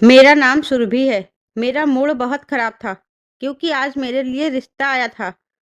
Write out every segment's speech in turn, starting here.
मेरा नाम सुरभि है। मेरा मूड बहुत खराब था क्योंकि आज मेरे लिए रिश्ता आया था।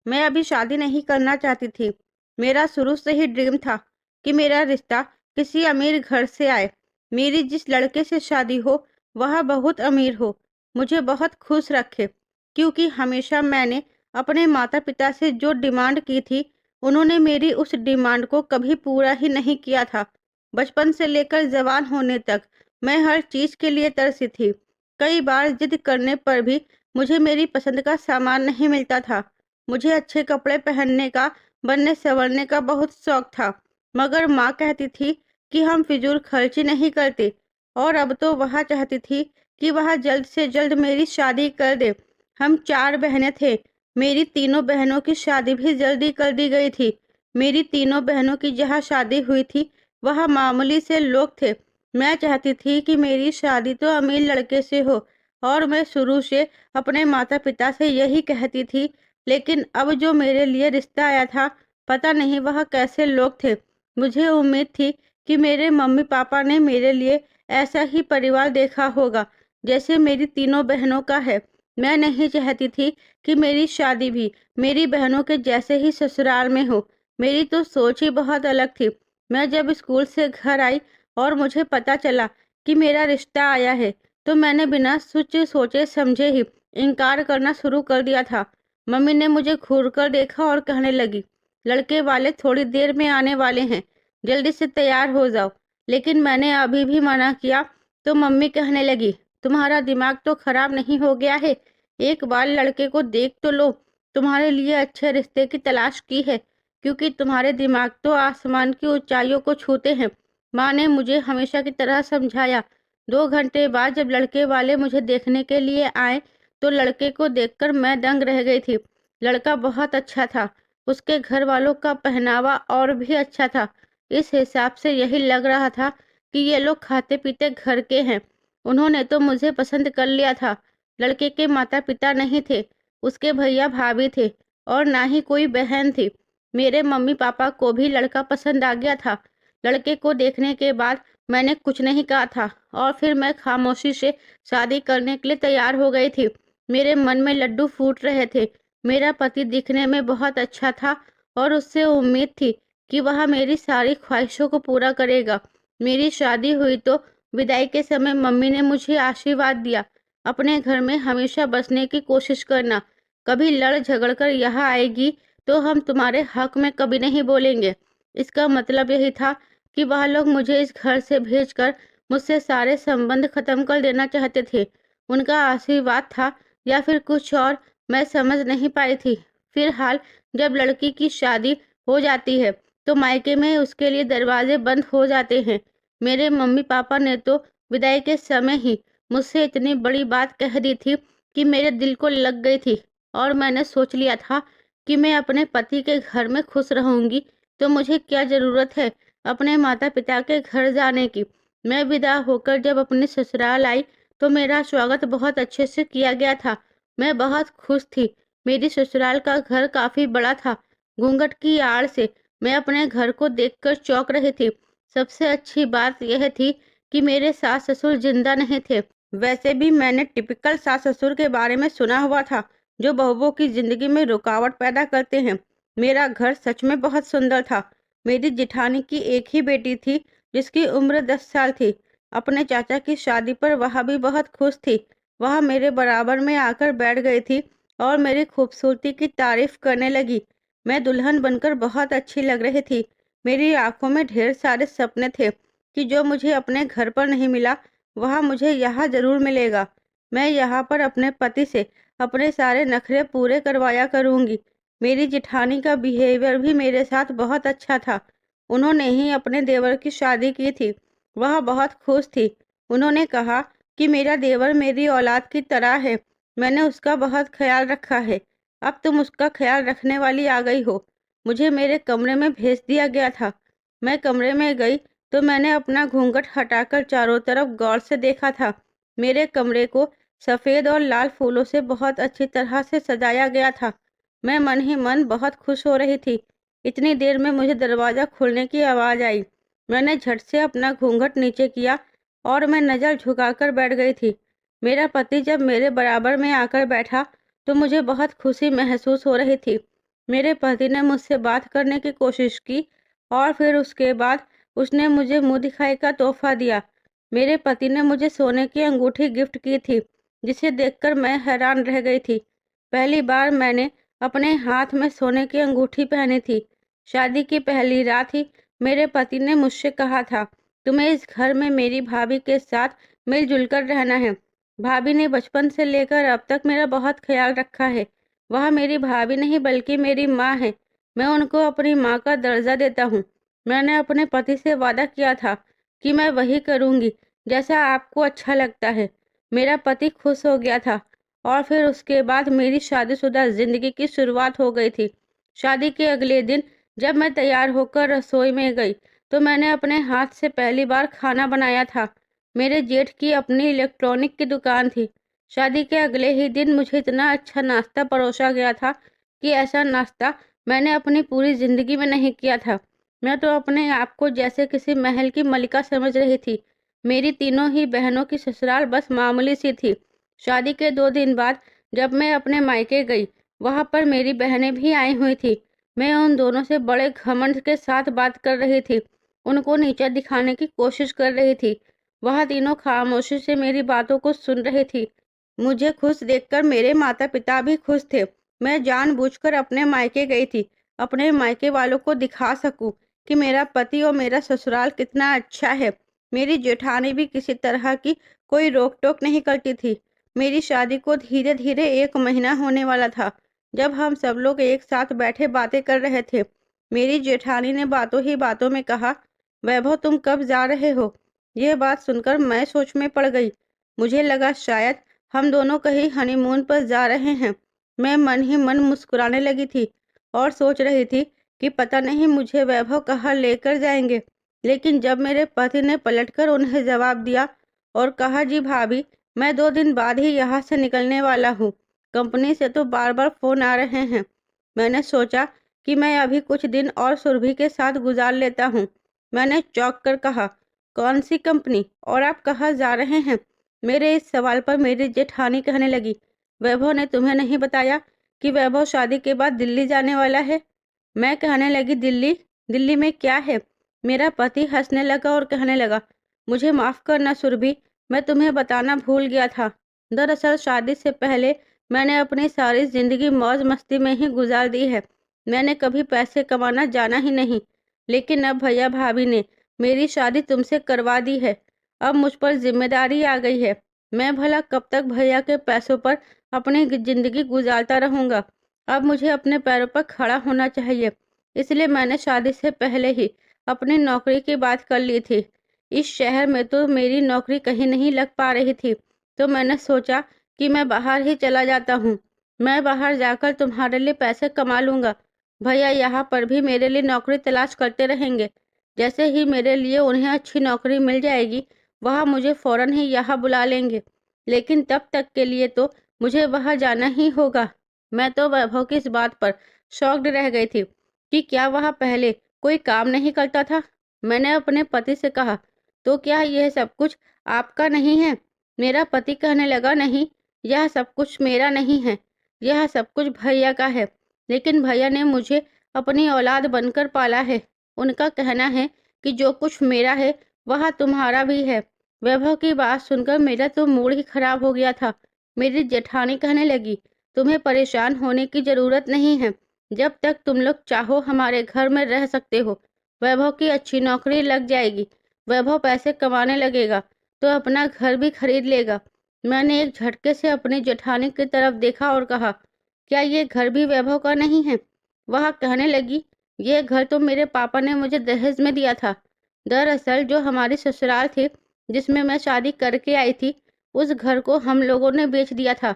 मैं अभी शादी नहीं करना चाहती थी। मेरा शुरू से ही ड्रीम था कि मेरा रिश्ता किसी अमीर घर से आए। मेरी जिस लड़के से शादी हो वह बहुत अमीर हो, मुझे बहुत खुश रखे, क्योंकि हमेशा मैंने अपने माता पिता से जो डिमांड की थी, उन्होंने मेरी उस डिमांड को कभी पूरा ही नहीं किया था। बचपन से लेकर जवान होने तक मैं हर चीज के लिए तरसी थी। कई बार जिद करने पर भी मुझे मेरी पसंद का सामान नहीं मिलता था। मुझे अच्छे कपड़े पहनने का, बनने संवरने का बहुत शौक था, मगर माँ कहती थी कि हम फिजूल खर्ची नहीं करते। और अब तो वह चाहती थी कि वह जल्द से जल्द मेरी शादी कर दे। हम 4 बहनें थे। मेरी तीनों बहनों की शादी भी जल्दी कर दी गई थी। मेरी तीनों बहनों की जहाँ शादी हुई थी, वह मामूली से लोग थे। मैं चाहती थी कि मेरी शादी तो अमीर लड़के से हो, और मैं शुरू से अपने माता-पिता से यही कहती थी। लेकिन अब जो मेरे लिए रिश्ता आया था, पता नहीं वह कैसे लोग थे। मुझे उम्मीद थी कि मेरे मम्मी-पापा ने मेरे लिए ऐसा ही परिवार देखा होगा, जैसे मेरी तीनों बहनों का है। मैं नहीं चाहती थी कि मेरी शादी भी मेरी बहनों के जैसे ही ससुराल में हो। मेरी तो सोच ही बहुत अलग थी। मैं जब स्कूल से घर आई और मुझे पता चला कि मेरा रिश्ता आया है, तो मैंने बिना कुछ सोचे समझे ही इनकार करना शुरू कर दिया था। मम्मी ने मुझे घूर कर देखा और कहने लगी, लड़के वाले थोड़ी देर में आने वाले हैं, जल्दी से तैयार हो जाओ। लेकिन मैंने अभी भी मना किया तो मम्मी कहने लगी, तुम्हारा दिमाग तो खराब नहीं हो गया है? एक बार लड़के को देख तो लो। तुम्हारे लिए अच्छे रिश्ते की तलाश की है, क्योंकि तुम्हारे दिमाग तो आसमान की ऊंचाइयों को छूते हैं। माँ ने मुझे हमेशा की तरह समझाया। 2 घंटे बाद जब लड़के वाले मुझे देखने के लिए आए, तो लड़के को देखकर मैं दंग रह गई थी। लड़का बहुत अच्छा था। उसके घर वालों का पहनावा और भी अच्छा था। इस हिसाब से यही लग रहा था कि ये लोग खाते-पीते घर के हैं। उन्होंने तो मुझे पसंद कर लिया था। लड़के के माता-पिता नहीं थे, उसके भैया-भाभी थे, और ना ही कोई बहन थी। मेरे मम्मी-पापा को भी लड़का पसंद आ गया था। लड़के को देखने के बाद मैंने कुछ नहीं कहा था, और फिर मैं खामोशी से शादी करने के लिए तैयार हो गई थी। मेरे मन में लड्डू फूट रहे थे। मेरा पति दिखने में बहुत अच्छा था, और उससे उम्मीद थी कि वह मेरी सारी ख्वाहिशों को पूरा करेगा। मेरी शादी हुई तो विदाई के समय मम्मी ने मुझे आशीर्वाद दिया, अपने घर में हमेशा बसने की कोशिश करना। कभी लड़ झगड़ कर यहाँ आएगी तो हम तुम्हारे हक में कभी नहीं बोलेंगे। इसका मतलब यही था कि वह लोग मुझे इस घर से भेजकर मुझसे सारे संबंध खत्म कर देना चाहते थे। उनका आशीर्वाद था या फिर कुछ और, मैं समझ नहीं पाई थी। फिलहाल जब लड़की की शादी हो जाती है, तो मायके में उसके लिए दरवाजे बंद हो जाते हैं। मेरे मम्मी पापा ने तो विदाई के समय ही मुझसे इतनी बड़ी बात कह दी थी कि मेरे दिल को लग गई थी, और मैंने सोच लिया था कि मैं अपने पति के घर में खुश रहूंगी, तो मुझे क्या ज़रूरत है अपने माता-पिता के घर जाने की। मैं विदा होकर जब अपने ससुराल आई, तो मेरा स्वागत बहुत अच्छे से किया गया था। मैं बहुत खुश थी। मेरी ससुराल का घर काफ़ी बड़ा था। घूंघट की आड़ से मैं अपने घर को देखकर चौंक रही थी। सबसे अच्छी बात यह थी कि मेरे सास-ससुर जिंदा नहीं थे। वैसे भी मैंने टिपिकल सास-ससुर के बारे में सुना हुआ था, जो बहुओं की जिंदगी में रुकावट पैदा करते हैं। मेरा घर सच में बहुत सुंदर था। मेरी जेठानी की एक ही बेटी थी, जिसकी उम्र 10 साल थी। अपने चाचा की शादी पर वह भी बहुत खुश थी। वह मेरे बराबर में आकर बैठ गई थी और मेरी खूबसूरती की तारीफ करने लगी। मैं दुल्हन बनकर बहुत अच्छी लग रही थी। मेरी आंखों में ढेर सारे सपने थे कि जो मुझे अपने घर पर नहीं मिला, वह मुझे यहाँ ज़रूर मिलेगा। मैं यहाँ पर अपने पति से अपने सारे नखरे पूरे करवाया करूँगी। मेरी जेठानी का बिहेवियर भी मेरे साथ बहुत अच्छा था। उन्होंने ही अपने देवर की शादी की थी। वह बहुत खुश थी। उन्होंने कहा कि मेरा देवर मेरी औलाद की तरह है। मैंने उसका बहुत ख्याल रखा है। अब तुम उसका ख्याल रखने वाली आ गई हो। मुझे मेरे कमरे में भेज दिया गया था। मैं कमरे में गई तो मैंने अपना घूंघट हटाकर चारों तरफ गौर से देखा था। मेरे कमरे को सफ़ेद और लाल फूलों से बहुत अच्छी तरह से सजाया गया था। मैं मन ही मन बहुत खुश हो रही थी। इतनी देर में मुझे दरवाज़ा खुलने की आवाज़ आई। मैंने झट से अपना घूंघट नीचे किया और मैं नज़र झुकाकर बैठ गई थी। मेरा पति जब मेरे बराबर में आकर बैठा तो मुझे बहुत खुशी महसूस हो रही थी। मेरे पति ने मुझसे बात करने की कोशिश की और फिर उसके बाद उसने मुझे मुँह दिखाई का तोहफ़ा दिया। मेरे पति ने मुझे सोने की अंगूठी गिफ्ट की थी, जिसे देखकर मैं हैरान रह गई थी। पहली बार मैंने अपने हाथ में सोने की अंगूठी पहनी थी। शादी की पहली रात ही मेरे पति ने मुझसे कहा था, तुम्हें इस घर में मेरी भाभी के साथ मिलजुल कर रहना है। भाभी ने बचपन से लेकर अब तक मेरा बहुत ख्याल रखा है। वह मेरी भाभी नहीं बल्कि मेरी माँ है। मैं उनको अपनी माँ का दर्जा देता हूँ। मैंने अपने पति से वादा किया था कि मैं वही करूँगी जैसा आपको अच्छा लगता है। मेरा पति खुश हो गया था और फिर उसके बाद मेरी शादीशुदा जिंदगी की शुरुआत हो गई थी। शादी के अगले दिन जब मैं तैयार होकर रसोई में गई तो मैंने अपने हाथ से पहली बार खाना बनाया था। मेरे जेठ की अपनी इलेक्ट्रॉनिक की दुकान थी। शादी के अगले ही दिन मुझे इतना अच्छा नाश्ता परोसा गया था कि ऐसा नाश्ता मैंने अपनी पूरी जिंदगी में नहीं किया था। मैं तो अपने आप को जैसे किसी महल की मलिका समझ रही थी। मेरी तीनों ही बहनों की ससुराल बस मामूली सी थी। शादी के 2 दिन बाद जब मैं अपने मायके गई, वहां पर मेरी बहनें भी आई हुई थी। मैं उन दोनों से बड़े घमंड के साथ बात कर रही थी, उनको नीचा दिखाने की कोशिश कर रही थी। वह तीनों खामोशी से मेरी बातों को सुन रही थी। मुझे खुश देखकर मेरे माता पिता भी खुश थे। मैं जानबूझकर अपने मायके गई थी, अपने मायके वालों को दिखा सकूं कि मेरा पति और मेरा ससुराल कितना अच्छा है। मेरी जेठानी भी किसी तरह की कोई रोक टोक नहीं करती थी। मेरी शादी को धीरे धीरे 1 महीना होने वाला था जब हम सब लोग एक साथ बैठे बातें कर रहे थे। मेरी जेठानी ने बातों ही बातों में कहा, वैभव तुम कब जा रहे हो? यह बात सुनकर मैं सोच में पड़ गई। मुझे लगा शायद हम दोनों कहीं हनीमून पर जा रहे हैं। मैं मन ही मन मुस्कुराने लगी थी और सोच रही थी कि पता नहीं मुझे वैभव कहाँ लेकर जाएंगे। लेकिन जब मेरे पति ने पलटकर उन्हें जवाब दिया और कहा, जी भाभी, मैं 2 दिन बाद ही यहाँ से निकलने वाला हूँ। कंपनी से तो बार बार फोन आ रहे हैं। मैंने सोचा कि मैं अभी कुछ दिन और सुरभि के साथ गुजार लेता हूँ। मैंने चौंक कर कहा, कौन सी कंपनी और आप कहाँ जा रहे हैं? मेरे इस सवाल पर मेरी जेठानी कहने लगी, वैभव ने तुम्हें नहीं बताया कि वैभव शादी के बाद दिल्ली जाने वाला है? मैं कहने लगी, दिल्ली? दिल्ली में क्या है? मेरा पति हंसने लगा और कहने लगा, मुझे माफ करना सुरभि, मैं तुम्हें बताना भूल गया था। दरअसल शादी से पहले मैंने अपनी सारी जिंदगी मौज मस्ती में ही गुजार दी है। मैंने कभी पैसे कमाना जाना ही नहीं। लेकिन अब भैया भाभी ने मेरी शादी तुमसे करवा दी है। अब मुझ पर जिम्मेदारी आ गई है। मैं भला कब तक भैया के पैसों पर अपनी जिंदगी गुजारता रहूंगा? अब मुझे अपने पैरों पर खड़ा होना चाहिए। इसलिए मैंने शादी से पहले ही अपनी नौकरी की बात कर ली थी। इस शहर में तो मेरी नौकरी कहीं नहीं लग पा रही थी, तो मैंने सोचा कि मैं बाहर ही चला जाता हूँ। मैं बाहर जाकर तुम्हारे लिए पैसे कमा लूंगा। भैया यहाँ पर भी मेरे लिए नौकरी तलाश करते रहेंगे। जैसे ही मेरे लिए उन्हें अच्छी नौकरी मिल जाएगी, वह मुझे फौरन ही यहाँ बुला लेंगे। लेकिन तब तक के लिए तो मुझे वहाँ जाना ही होगा। मैं तो वैभव की इस बात पर शॉक्ड रह गई थी कि क्या वह पहले कोई काम नहीं करता था। मैंने अपने पति से कहा, तो क्या यह सब कुछ आपका नहीं है? मेरा पति कहने लगा, नहीं, यह सब कुछ मेरा नहीं है, यह सब कुछ भैया का है। लेकिन भैया ने मुझे अपनी औलाद बनकर पाला है। उनका कहना है कि जो कुछ मेरा है वह तुम्हारा भी है। वैभव की बात सुनकर मेरा तो मूड ही खराब हो गया था। मेरी जेठानी कहने लगी, तुम्हें परेशान होने की जरूरत नहीं है। जब तक तुम लोग चाहो हमारे घर में रह सकते हो। वैभव की अच्छी नौकरी लग जाएगी, वैभव पैसे कमाने लगेगा तो अपना घर भी खरीद लेगा। मैंने एक झटके से अपनी जेठानी की तरफ देखा और कहा, क्या ये घर भी वैभव का नहीं है? वह कहने लगी, ये घर तो मेरे पापा ने मुझे दहेज में दिया था। दरअसल जो हमारी ससुराल थी जिसमें मैं शादी करके आई थी, उस घर को हम लोगों ने बेच दिया था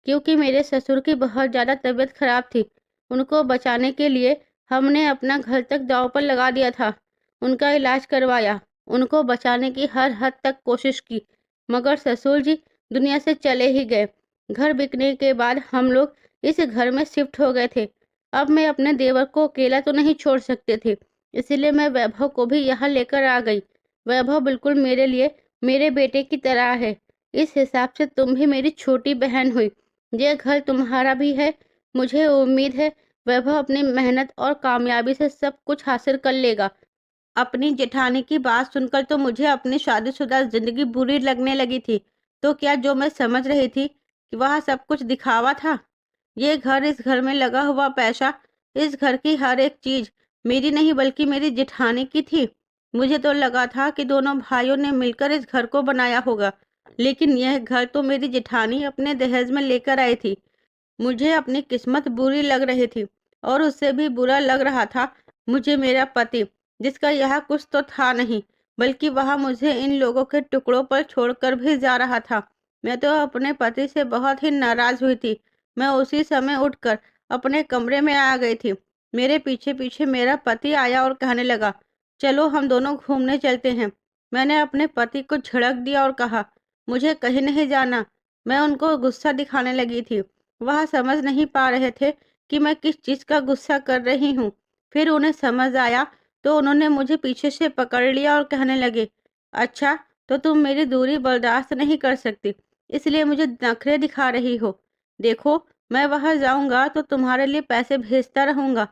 क्योंकि मेरे ससुर की बहुत ज़्यादा तबीयत खराब थी। उनको बचाने के लिए हमने अपना घर तक दांव पर लगा दिया था। उनका इलाज करवाया, उनको बचाने की हर हद तक कोशिश की, मगर ससुर जी दुनिया से चले ही गए। घर बिकने के बाद हम लोग इस घर में शिफ्ट हो गए थे। अब मैं अपने देवर को अकेला तो नहीं छोड़ सकते थे, इसलिए मैं वैभव को भी यहाँ लेकर आ गई। वैभव बिल्कुल मेरे लिए मेरे बेटे की तरह है। इस हिसाब से तुम भी मेरी छोटी बहन हुई। ये घर तुम्हारा भी है। मुझे उम्मीद है वैभव अपनी मेहनत और कामयाबी से सब कुछ हासिल कर लेगा। अपनी जेठानी की बात सुनकर तो मुझे अपनी शादीशुदा जिंदगी बुरी लगने लगी थी। तो क्या जो मैं समझ रही थी कि वह सब कुछ दिखावा था? ये घर, इस घर में लगा हुआ पैसा, इस घर की हर एक चीज मेरी नहीं बल्कि मेरी जेठानी की थी। मुझे तो लगा था कि दोनों भाइयों ने मिलकर इस घर को बनाया होगा, लेकिन यह घर तो मेरी जेठानी अपने दहेज में लेकर आई थी। मुझे अपनी किस्मत बुरी लग रही थी और उससे भी बुरा लग रहा था मुझे मेरा पति, जिसका यहाँ कुछ तो था नहीं, बल्कि वह मुझे इन लोगों के टुकड़ों पर छोड़कर भी जा रहा था। मैं तो अपने पति से बहुत ही नाराज हुई थी। मैं उसी समय उठकर अपने कमरे में आ गई थी। मेरे पीछे पीछे मेरा पति आया और कहने लगा, चलो हम दोनों घूमने चलते हैं। मैंने अपने पति को झिड़क दिया और कहा, मुझे कहीं नहीं जाना। मैं उनको गुस्सा दिखाने लगी थी। वह समझ नहीं पा रहे थे कि मैं किस चीज का गुस्सा कर रही हूँ। फिर उन्हें समझ आया तो उन्होंने मुझे पीछे से पकड़ लिया और कहने लगे, अच्छा, तो तुम मेरी दूरी बर्दाश्त नहीं कर सकती, इसलिए मुझे नखरे दिखा रही हो। देखो, मैं वहां जाऊंगा तो तुम्हारे लिए पैसे भेजता रहूंगा।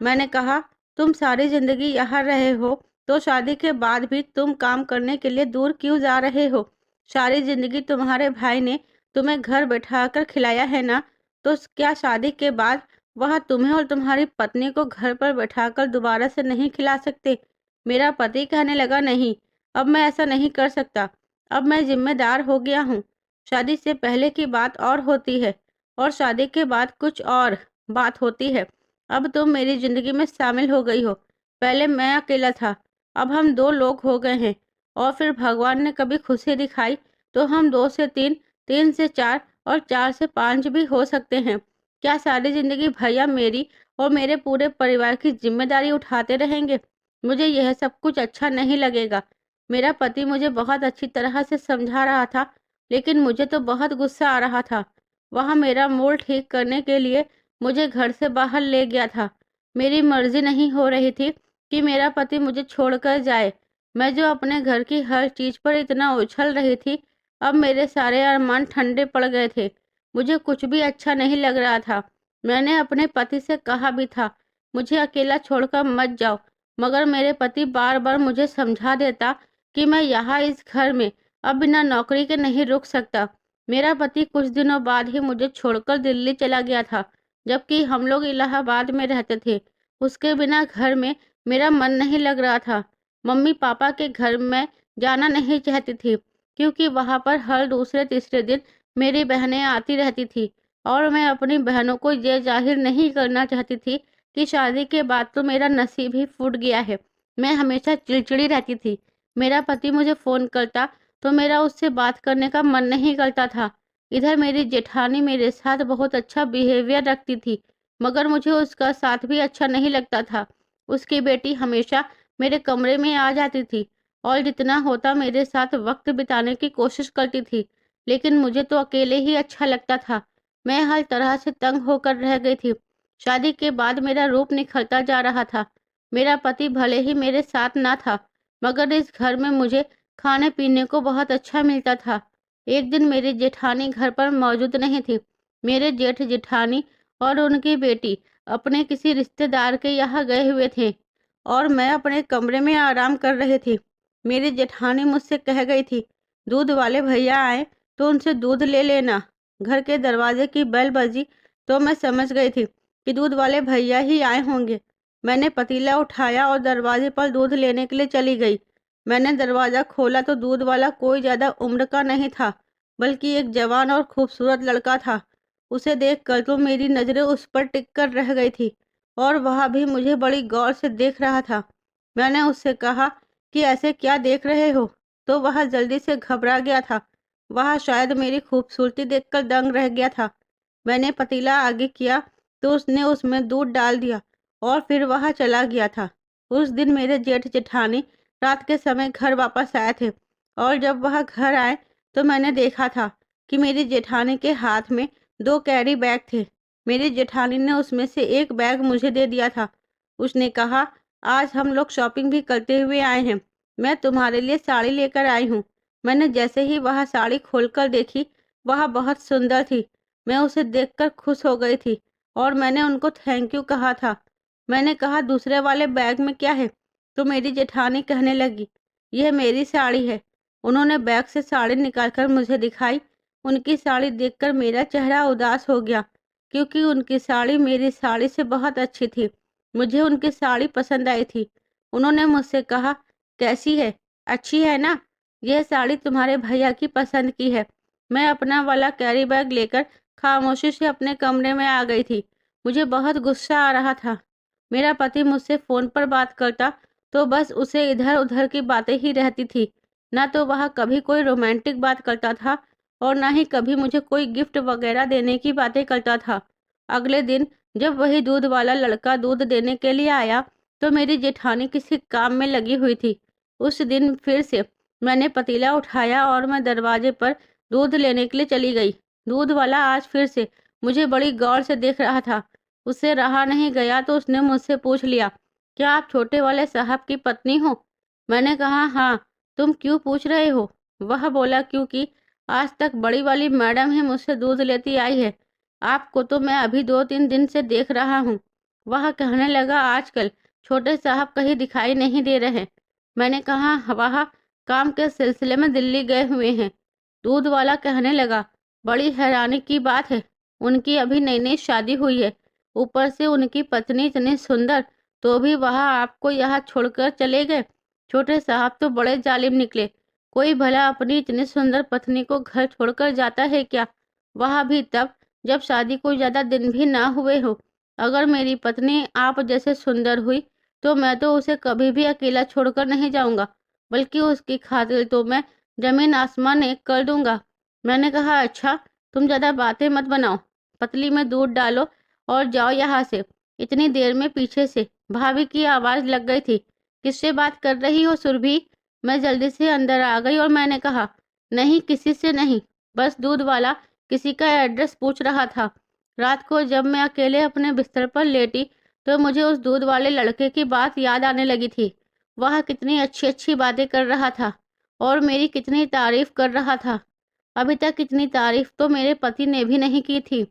मैंने कहा, तुम सारी जिंदगी यहाँ रहे हो तो शादी के बाद भी तुम काम करने के लिए दूर क्यों जा रहे हो? सारी जिंदगी तुम्हारे भाई ने तुम्हें घर बैठाकर खिलाया है ना? तो क्या शादी के बाद वह तुम्हें और तुम्हारी पत्नी को घर पर बैठाकर दोबारा से नहीं खिला सकते? मेरा पति कहने लगा, नहीं, अब मैं ऐसा नहीं कर सकता। अब मैं जिम्मेदार हो गया हूँ। शादी से पहले की बात और होती है और शादी के बाद कुछ और बात होती है। अब तुम मेरी जिंदगी में शामिल हो गई हो। पहले मैं अकेला था, अब हम दो लोग हो गए हैं। और फिर भगवान ने कभी खुशी दिखाई तो हम दो से तीन, तीन से चार और चार से पांच भी हो सकते हैं। क्या सारी जिंदगी भैया मेरी और मेरे पूरे परिवार की जिम्मेदारी उठाते रहेंगे? मुझे यह सब कुछ अच्छा नहीं लगेगा। मेरा पति मुझे बहुत अच्छी तरह से समझा रहा था, लेकिन मुझे तो बहुत गुस्सा आ रहा था। वह मेरा मूड ठीक करने के लिए मुझे घर से बाहर ले गया था। मेरी मर्जी नहीं हो रही थी कि मेरा पति मुझे छोड़कर जाए। मैं जो अपने घर की हर चीज पर इतना उछल रही थी, अब मेरे सारे अरमान ठंडे पड़ गए थे। मुझे कुछ भी अच्छा नहीं लग रहा था। मैंने अपने पति से कहा भी था, मुझे अकेला छोड़कर मत जाओ, मगर मेरे पति बार बार मुझे समझा देता कि मैं यहाँ इस घर में अब बिना नौकरी के नहीं रुक सकता। मेरा पति कुछ दिनों बाद ही मुझे छोड़कर दिल्ली चला गया था, जबकि हम लोग इलाहाबाद में रहते थे। उसके बिना घर में मेरा मन नहीं लग रहा था। मम्मी पापा के घर में जाना नहीं चाहती थी, क्योंकि वहां पर हर दूसरे तीसरे दिन मेरी बहनें आती रहती थी और मैं अपनी बहनों को ये जाहिर नहीं करना चाहती थी कि शादी के बाद तो मेरा नसीब ही फूट गया है। मैं हमेशा चिड़चिड़ी रहती थी। मेरा पति मुझे फोन करता तो मेरा उससे बात करने का मन नहीं करता था। इधर मेरी जेठानी मेरे साथ बहुत अच्छा बिहेवियर रखती थी, मगर मुझे उसका साथ भी अच्छा नहीं लगता था। उसकी बेटी हमेशा मेरे कमरे में आ जाती थी और जितना होता मेरे साथ वक्त बिताने की कोशिश करती थी, लेकिन मुझे तो अकेले ही अच्छा लगता था। मैं हर तरह से तंग होकर रह गई थी। शादी के बाद मेरा रूप निखरता जा रहा था। मेरा पति भले ही मेरे साथ ना था, मगर इस घर में मुझे खाने पीने को बहुत अच्छा मिलता था। एक दिन मेरी जेठानी घर पर मौजूद नहीं थी। मेरे जेठ जेठानी और उनकी बेटी अपने किसी रिश्तेदार के यहाँ गए हुए थे और मैं अपने कमरे में आराम कर रही थी। मेरी जेठानी मुझसे कह गई थी, दूध वाले भैया आए तो उनसे दूध ले लेना। घर के दरवाजे की बेल बजी तो मैं समझ गई थी कि दूध वाले भैया ही आए होंगे। मैंने पतीला उठाया और दरवाजे पर दूध लेने के लिए चली गई। मैंने दरवाजा खोला तो दूध वाला कोई ज्यादा उम्र का नहीं था, बल्कि एक जवान और खूबसूरत लड़का था। उसे देखकर तो मेरी नजरें उस पर टिक कर रह गई थी और वह भी मुझे बड़ी गौर से देख रहा था। मैंने उससे कहा कि ऐसे क्या देख रहे हो, तो वह जल्दी से घबरा गया था। वह शायद मेरी खूबसूरती देखकर दंग रह गया था। मैंने पतीला आगे किया तो उसने उसमें दूध डाल दिया और फिर वह चला गया था। उस दिन मेरे जेठ जेठानी रात के समय घर वापस आए थे और जब वह घर आए तो मैंने देखा था कि मेरी जेठानी के हाथ में दो कैरी बैग थे। मेरी जेठानी ने उसमें से एक बैग मुझे दे दिया था। उसने कहा, आज हम लोग शॉपिंग भी करते हुए आए हैं। मैं तुम्हारे लिए साड़ी लेकर आई हूँ। मैंने जैसे ही वह साड़ी खोलकर देखी, वह बहुत सुंदर थी। मैं उसे देखकर खुश हो गई थी और मैंने उनको थैंक यू कहा था। मैंने कहा, दूसरे वाले बैग में क्या है? तो मेरी जेठानी कहने लगी, यह मेरी साड़ी है। उन्होंने बैग से साड़ी निकालकर मुझे दिखाई। उनकी साड़ी देखकर मेरा चेहरा उदास हो गया, क्योंकि उनकी साड़ी मेरी साड़ी से बहुत अच्छी थी। मुझे उनकी साड़ी पसंद आई थी। उन्होंने मुझसे कहा, कैसी है? अच्छी है ना? यह साड़ी तुम्हारे भैया की पसंद की है। मैं अपना वाला कैरी बैग लेकर खामोशी से अपने कमरे में आ गई थी। मुझे बहुत गुस्सा आ रहा था। मेरा पति मुझसे फ़ोन पर बात करता तो बस उसे इधर-उधर की बातें ही रहती थी। ना तो वह कभी कोई रोमांटिक बात करता था और ना ही कभी मुझे कोई गिफ्ट वगैरह देने की बातें करता था। अगले दिन जब वही दूध वाला लड़का दूध देने के लिए आया, तो मेरी जेठानी किसी काम में लगी हुई थी। उस दिन फिर से मैंने पतीला उठाया और मैं दरवाजे पर दूध लेने के लिए चली गई। दूध वाला आज फिर से मुझे बड़ी गौर से देख रहा था। उससे रहा नहीं गया तो उसने मुझसे पूछ लिया, क्या आप छोटे वाले साहब की पत्नी हो? मैंने कहा, हाँ। तुम क्यों पूछ रहे हो? वह बोला, क्योंकि आज तक बड़ी वाली मैडम ही मुझसे दूध लेती आई है। आपको तो मैं अभी 2-3 दिन से देख रहा हूँ। वह कहने लगा, आजकल छोटे साहब कहीं दिखाई नहीं दे रहे। मैंने कहा, वह काम के सिलसिले में दिल्ली गए हुए हैं। दूध वाला कहने लगा, बड़ी हैरानी की बात है, उनकी अभी नई नई शादी हुई है, ऊपर से उनकी पत्नी इतनी सुंदर, तो भी वह आपको यहाँ छोड़कर चले गए। छोटे साहब तो बड़े जालिम निकले। कोई भला अपनी इतनी सुंदर पत्नी को घर छोड़कर जाता है क्या? वह भी तब जब शादी को ज्यादा दिन भी ना हुए हो। अगर मेरी पत्नी आप जैसे सुंदर हुई तो मैं तो उसे कभी भी अकेला छोड़कर नहीं जाऊंगा, बल्कि उसकी खातिर तो मैं जमीन आसमान एक कर दूंगा। मैंने कहा, अच्छा, तुम ज़्यादा बातें मत बनाओ, पतली में दूध डालो और जाओ यहाँ से। इतनी देर में पीछे से भाभी की आवाज़ लग गई थी, किससे बात कर रही हो सुरभि? मैं जल्दी से अंदर आ गई और मैंने कहा, नहीं, किसी से नहीं, बस दूध वाला किसी का एड्रेस पूछ रहा था। रात को जब मैं अकेले अपने बिस्तर पर लेटी तो मुझे उस दूध वाले लड़के की बात याद आने लगी थी। वह कितनी अच्छी अच्छी बातें कर रहा था और मेरी कितनी तारीफ कर रहा था। अभी तक इतनी तारीफ तो मेरे पति ने भी नहीं की थी।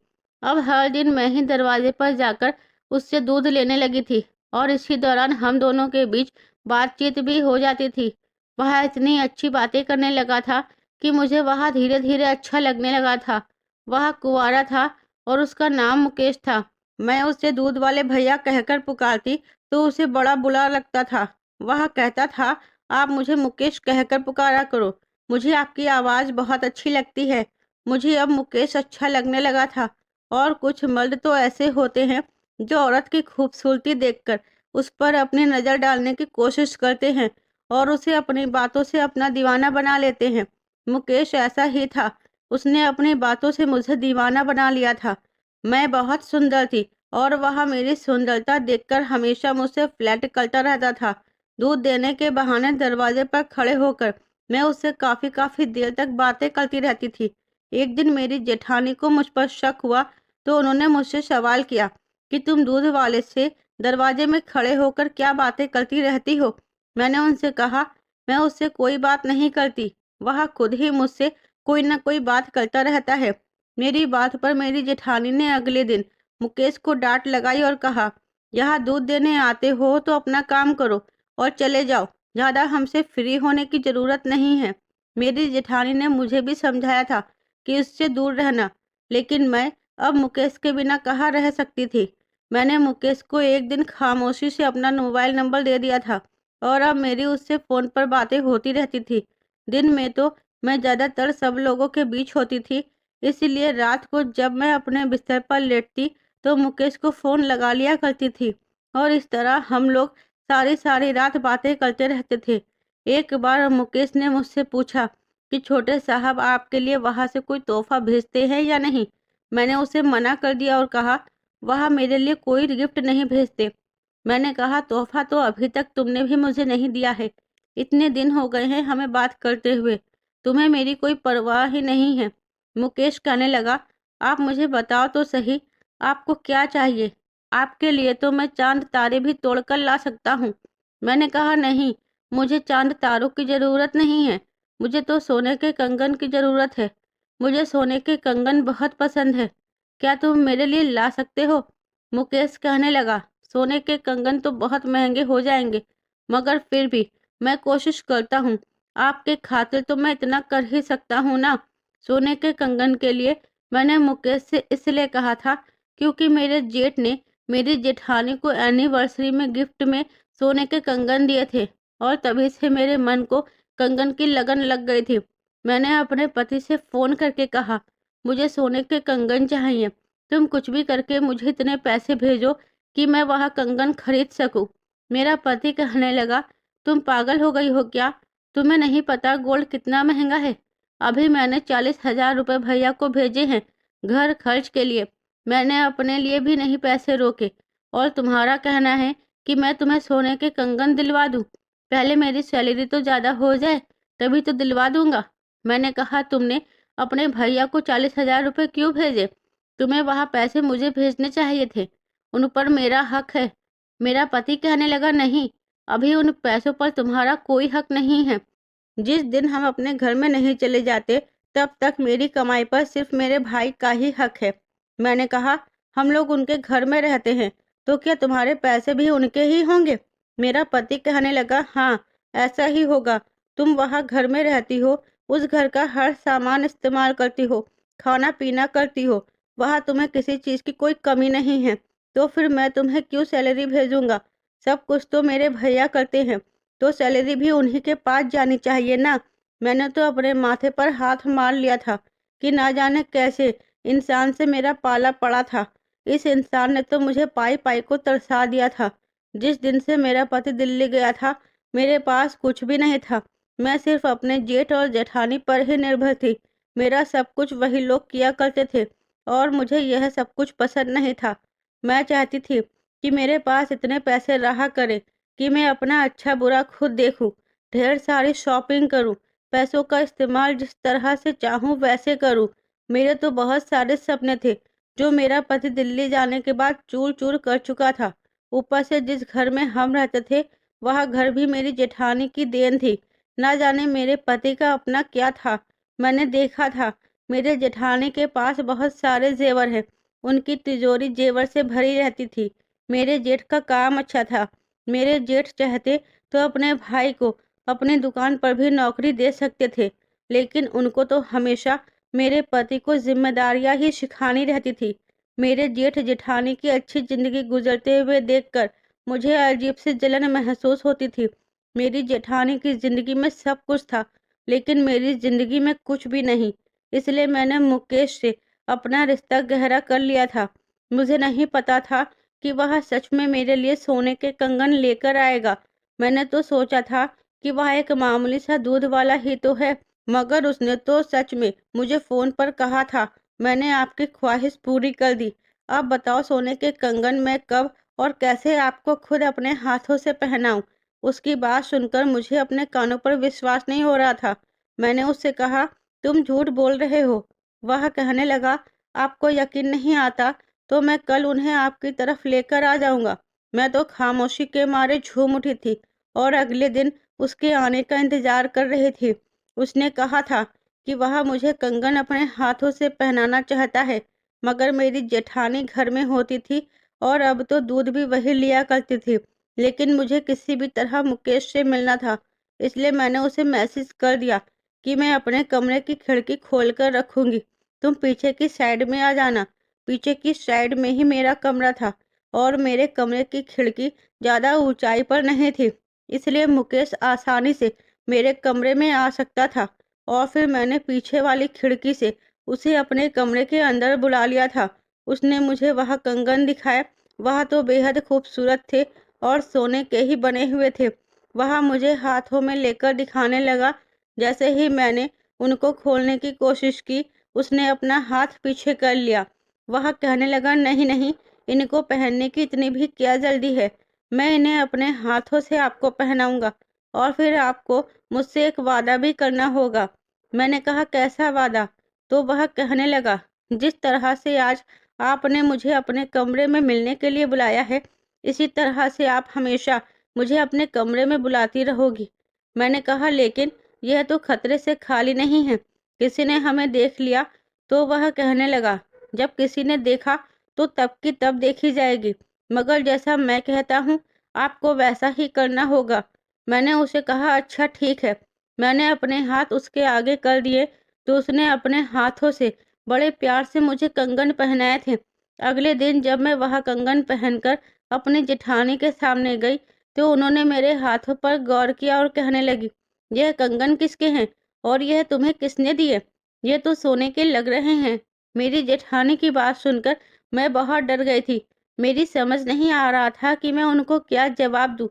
अब हर दिन मैं ही दरवाजे पर जाकर उससे दूध लेने लगी थी और इसी दौरान हम दोनों के बीच बातचीत भी हो जाती थी। वह इतनी अच्छी बातें करने लगा था कि मुझे वह धीरे धीरे अच्छा लगने लगा था। वह कुंवारा था और उसका नाम मुकेश था। मैं उसे दूध वाले भैया कहकर पुकारती तो उसे बड़ा बुरा लगता था। वह कहता था, आप मुझे मुकेश कहकर पुकारा करो, मुझे आपकी आवाज़ बहुत अच्छी लगती है। मुझे अब मुकेश अच्छा लगने लगा था। और कुछ मर्द तो ऐसे होते हैं जो औरत की खूबसूरती देखकर उस पर अपनी नज़र डालने की कोशिश करते हैं और उसे अपनी बातों से अपना दीवाना बना लेते हैं। मुकेश ऐसा ही था। उसने अपनी बातों से मुझे दीवाना बना लिया था। मैं बहुत सुंदर थी और वह मेरी सुंदरता देखकर हमेशा मुझसे फ्लर्ट करता रहता था। दूध देने के बहाने दरवाजे पर खड़े होकर मैं उससे काफ़ी देर तक बातें करती रहती थी। एक दिन मेरी जेठानी को मुझ पर शक हुआ तो उन्होंने मुझसे सवाल किया कि तुम दूध वाले से दरवाजे में खड़े होकर क्या बातें करती रहती हो? मैंने उनसे कहा, मैं उससे कोई बात नहीं करती, वह खुद ही मुझसे कोई न कोई बात करता रहता है। मेरी बात पर मेरी जेठानी ने अगले दिन मुकेश को डांट लगाई और कहा, यहाँ दूध देने आते हो तो अपना काम करो और चले जाओ, ज़्यादा हमसे फ्री होने की ज़रूरत नहीं है। मेरी जेठानी ने मुझे भी समझाया था कि इससे दूर रहना, लेकिन मैं अब मुकेश के बिना कहाँ रह सकती थी। मैंने मुकेश को एक दिन खामोशी से अपना मोबाइल नंबर दे दिया था और अब मेरी उससे फ़ोन पर बातें होती रहती थी। दिन में तो मैं ज़्यादातर सब लोगों के बीच होती थी, इसलिए रात को जब मैं अपने बिस्तर पर लेटती तो मुकेश को फ़ोन लगा लिया करती थी और इस तरह हम लोग सारी सारी रात बातें करते रहते थे। एक बार मुकेश ने मुझसे पूछा कि छोटे साहब आपके लिए वहाँ से कोई तोहफ़ा भेजते हैं या नहीं? मैंने उसे मना कर दिया और कहा, वह मेरे लिए कोई गिफ्ट नहीं भेजते। मैंने कहा, तोहफ़ा तो अभी तक तुमने भी मुझे नहीं दिया है। इतने दिन हो गए हैं हमें बात करते हुए, तुम्हें मेरी कोई परवाह ही नहीं है। मुकेश कहने लगा, आप मुझे बताओ तो सही, आपको क्या चाहिए? आपके लिए तो मैं चाँद तारे भी तोड़कर ला सकता हूँ। मैंने कहा, नहीं, मुझे चाँद तारों की ज़रूरत नहीं है। मुझे तो सोने के कंगन की ज़रूरत है। मुझे सोने के कंगन बहुत पसंद है। क्या तुम मेरे लिए ला सकते हो? मुकेश कहने लगा, सोने के कंगन तो बहुत महंगे हो जाएंगे, मगर फिर भी मैं कोशिश करता हूँ। आपके खातिर तो मैं इतना कर ही सकता हूँ ना। सोने के कंगन के लिए मैंने मुकेश से इसलिए कहा था क्योंकि मेरे जेठ ने मेरी जेठानी को एनिवर्सरी में गिफ्ट में सोने के कंगन दिए थे, और तभी से मेरे मन को कंगन की लगन लग गई थी। मैंने अपने पति से फ़ोन करके कहा, मुझे सोने के कंगन चाहिए। तुम कुछ भी करके मुझे इतने पैसे भेजो कि मैं वह कंगन खरीद सकूं। मेरा पति कहने लगा, तुम पागल हो गई हो क्या? तुम्हें नहीं पता गोल्ड कितना महंगा है? अभी मैंने 40,000 रुपये भैया को भेजे हैं घर खर्च के लिए। मैंने अपने लिए भी नहीं पैसे रोके, और तुम्हारा कहना है कि मैं तुम्हें सोने के कंगन दिलवा दूं। पहले मेरी सैलरी तो ज़्यादा हो जाए, तभी तो दिलवा दूंगा। मैंने कहा, तुमने अपने भैया को 40,000 रुपये क्यों भेजे? तुम्हें वह पैसे मुझे भेजने चाहिए थे। उन पर मेरा हक है। मेरा पति कहने लगा, नहीं, अभी उन पैसों पर तुम्हारा कोई हक नहीं है। जिस दिन हम अपने घर में नहीं चले जाते, तब तक मेरी कमाई पर सिर्फ मेरे भाई का ही हक है। मैंने कहा, हम लोग उनके घर में रहते हैं, तो क्या तुम्हारे पैसे भी उनके ही होंगे? मेरा पति कहने लगा, हाँ, ऐसा ही होगा। तुम वहाँ घर में रहती हो, उस घर का हर सामान इस्तेमाल करती हो, खाना पीना करती हो, वहाँ तुम्हें किसी चीज़ की कोई कमी नहीं है। तो फिर मैं तुम्हें क्यों सैलरी भेजूंगा? सब कुछ तो मेरे भैया करते हैं, तो सैलरी भी उन्हीं के पास जानी चाहिए ना। मैंने तो अपने माथे पर हाथ मार लिया था कि ना जाने कैसे इंसान से मेरा पाला पड़ा था। इस इंसान ने तो मुझे पाई पाई को तरसा दिया था। जिस दिन से मेरा पति दिल्ली गया था, मेरे पास कुछ भी नहीं था। मैं सिर्फ अपने जेठ और जेठानी पर ही निर्भर थी। मेरा सब कुछ वही लोग किया करते थे, और मुझे यह सब कुछ पसंद नहीं था। मैं चाहती थी कि मेरे पास इतने पैसे रहा करें कि मैं अपना अच्छा बुरा खुद देखूं, ढेर सारी शॉपिंग करूं, पैसों का इस्तेमाल जिस तरह से चाहूं वैसे करूं। मेरे तो बहुत सारे सपने थे, जो मेरा पति दिल्ली जाने के बाद चूर चूर कर चुका था। ऊपर से जिस घर में हम रहते थे, वह घर भी मेरी जेठानी की देन थी। ना जाने मेरे पति का अपना क्या था। मैंने देखा था, मेरे जेठानी के पास बहुत सारे जेवर हैं। उनकी तिजोरी जेवर से भरी रहती थी। मेरे जेठ का काम अच्छा था। मेरे जेठ चाहते तो अपने भाई को अपनी दुकान पर भी नौकरी दे सकते थे, लेकिन उनको तो हमेशा मेरे पति को जिम्मेदारियां ही सिखानी रहती थी। मेरे जेठ जेठानी की अच्छी जिंदगी गुजरते हुए देखकर मुझे अजीब सी जलन महसूस होती थी। मेरी जेठानी की जिंदगी में सब कुछ था, लेकिन मेरी जिंदगी में कुछ भी नहीं। इसलिए मैंने मुकेश से अपना रिश्ता गहरा कर लिया था। मुझे नहीं पता था कि वह सच में मेरे लिए सोने के कंगन लेकर आएगा। मैंने तो सोचा था कि वह एक मामूली सा दूध वाला ही तो है, मगर उसने तो सच में मुझे फ़ोन पर कहा था, मैंने आपकी ख्वाहिश पूरी कर दी। अब बताओ, सोने के कंगन मैं कब और कैसे आपको खुद अपने हाथों से पहनाऊं? उसकी बात सुनकर मुझे अपने कानों पर विश्वास नहीं हो रहा था। मैंने उससे कहा, तुम झूठ बोल रहे हो। वह कहने लगा, आपको यकीन नहीं आता तो मैं कल उन्हें आपकी तरफ लेकर आ जाऊंगा। मैं तो खामोशी के मारे झूम उठी थी और अगले दिन उसके आने का इंतजार कर रही थी। उसने कहा था कि वह मुझे कंगन अपने हाथों से पहनाना चाहता है, मगर मेरी जेठानी घर में होती थी और अब तो दूध भी वही लिया करती थी। लेकिन मुझे किसी भी तरह मुकेश से मिलना था, इसलिए मैंने उसे मैसेज कर दिया कि मैं अपने कमरे की खिड़की खोल कर रखूंगी। तुम पीछे की साइड में आ जाना। पीछे की साइड में ही मेरा कमरा था, और मेरे कमरे की खिड़की ज़्यादा ऊंचाई पर नहीं थी, इसलिए मुकेश आसानी से मेरे कमरे में आ सकता था। और फिर मैंने पीछे वाली खिड़की से उसे अपने कमरे के अंदर बुला लिया था। उसने मुझे वह कंगन दिखाए। वह तो बेहद खूबसूरत थे और सोने के ही बने हुए थे। वह मुझे हाथों में लेकर दिखाने लगा। जैसे ही मैंने उनको खोलने की कोशिश की, उसने अपना हाथ पीछे कर लिया। वह कहने लगा, नहीं नहीं, इनको पहनने की इतनी भी क्या जल्दी है। मैं इन्हें अपने हाथों से आपको पहनाऊंगा, और फिर आपको मुझसे एक वादा भी करना होगा। मैंने कहा, कैसा वादा? तो वह कहने लगा, जिस तरह से आज आपने मुझे अपने कमरे में मिलने के लिए बुलाया है, इसी तरह से आप हमेशा मुझे अपने कमरे में बुलाती रहोगी। मैंने कहा, लेकिन यह तो खतरे से खाली नहीं है। किसी ने हमें देख लिया तो वह कहने लगा, जब किसी ने देखा तो तब की तब देखी जाएगी, मगर जैसा मैं कहता हूँ आपको वैसा ही करना होगा। मैंने उसे कहा, अच्छा ठीक है। मैंने अपने हाथ उसके आगे कर दिए तो उसने अपने हाथों से बड़े प्यार से मुझे कंगन पहनाए थे। अगले दिन जब मैं वह कंगन पहनकर अपनी जेठानी के सामने गई तो उन्होंने मेरे हाथों पर गौर किया और कहने लगी, यह कंगन किसके हैं और यह तुम्हें किसने दिए? ये तो सोने के लग रहे हैं। मेरी जेठानी की बात सुनकर मैं बहुत डर गई थी। मेरी समझ नहीं आ रहा था कि मैं उनको क्या जवाब दूं।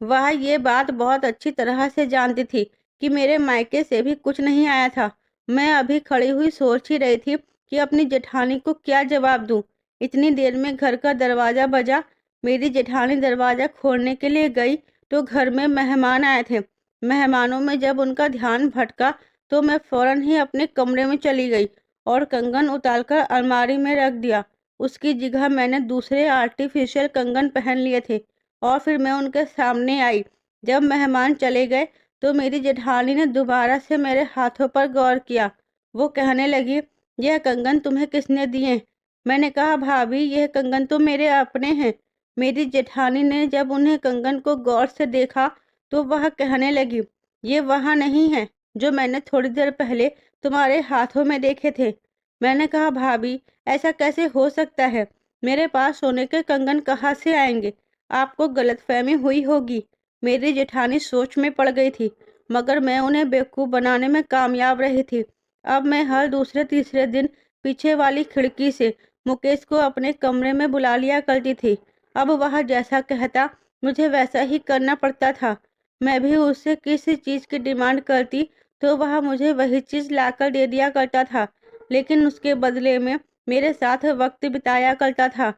वह ये बात बहुत अच्छी तरह से जानती थी कि मेरे मायके से भी कुछ नहीं आया था। मैं अभी खड़ी हुई सोच ही रही थी कि अपनी जेठानी को क्या जवाब दूं। इतनी देर में घर का दरवाजा बजा। मेरी जेठानी दरवाजा खोलने के लिए गई तो घर में मेहमान आए थे। मेहमानों में जब उनका ध्यान भटका तो मैं फौरन ही अपने कमरे में चली गई और कंगन उतारकर अलमारी में रख दिया। उसकी जगह मैंने दूसरे आर्टिफिशियल कंगन पहन लिए थे और फिर मैं उनके सामने आई। जब मेहमान चले गए तो मेरी जेठानी ने दोबारा से मेरे हाथों पर गौर किया। वो कहने लगी, यह कंगन तुम्हें किसने दिए? मैंने कहा, भाभी यह कंगन तो मेरे अपने हैं। मेरी जेठानी ने जब उन्हें कंगन को गौर से देखा तो वह कहने लगी, ये वहाँ नहीं है जो मैंने थोड़ी देर पहले तुम्हारे हाथों में देखे थे। मैंने कहा, भाभी ऐसा कैसे हो सकता है? मेरे पास सोने के कंगन कहाँ से आएंगे? आपको गलतफहमी हुई होगी। मेरी जेठानी सोच में पड़ गई थी, मगर मैं उन्हें बेवकूफ़ बनाने में कामयाब रही थी। अब मैं हर दूसरे तीसरे दिन पीछे वाली खिड़की से मुकेश को अपने कमरे में बुला लिया करती थी। अब वह जैसा कहता मुझे वैसा ही करना पड़ता था। मैं भी उससे किसी चीज़ की डिमांड करती तो वह मुझे वही चीज़ लाकर दे दिया करता था, लेकिन उसके बदले में मेरे साथ वक्त बिताया करता था।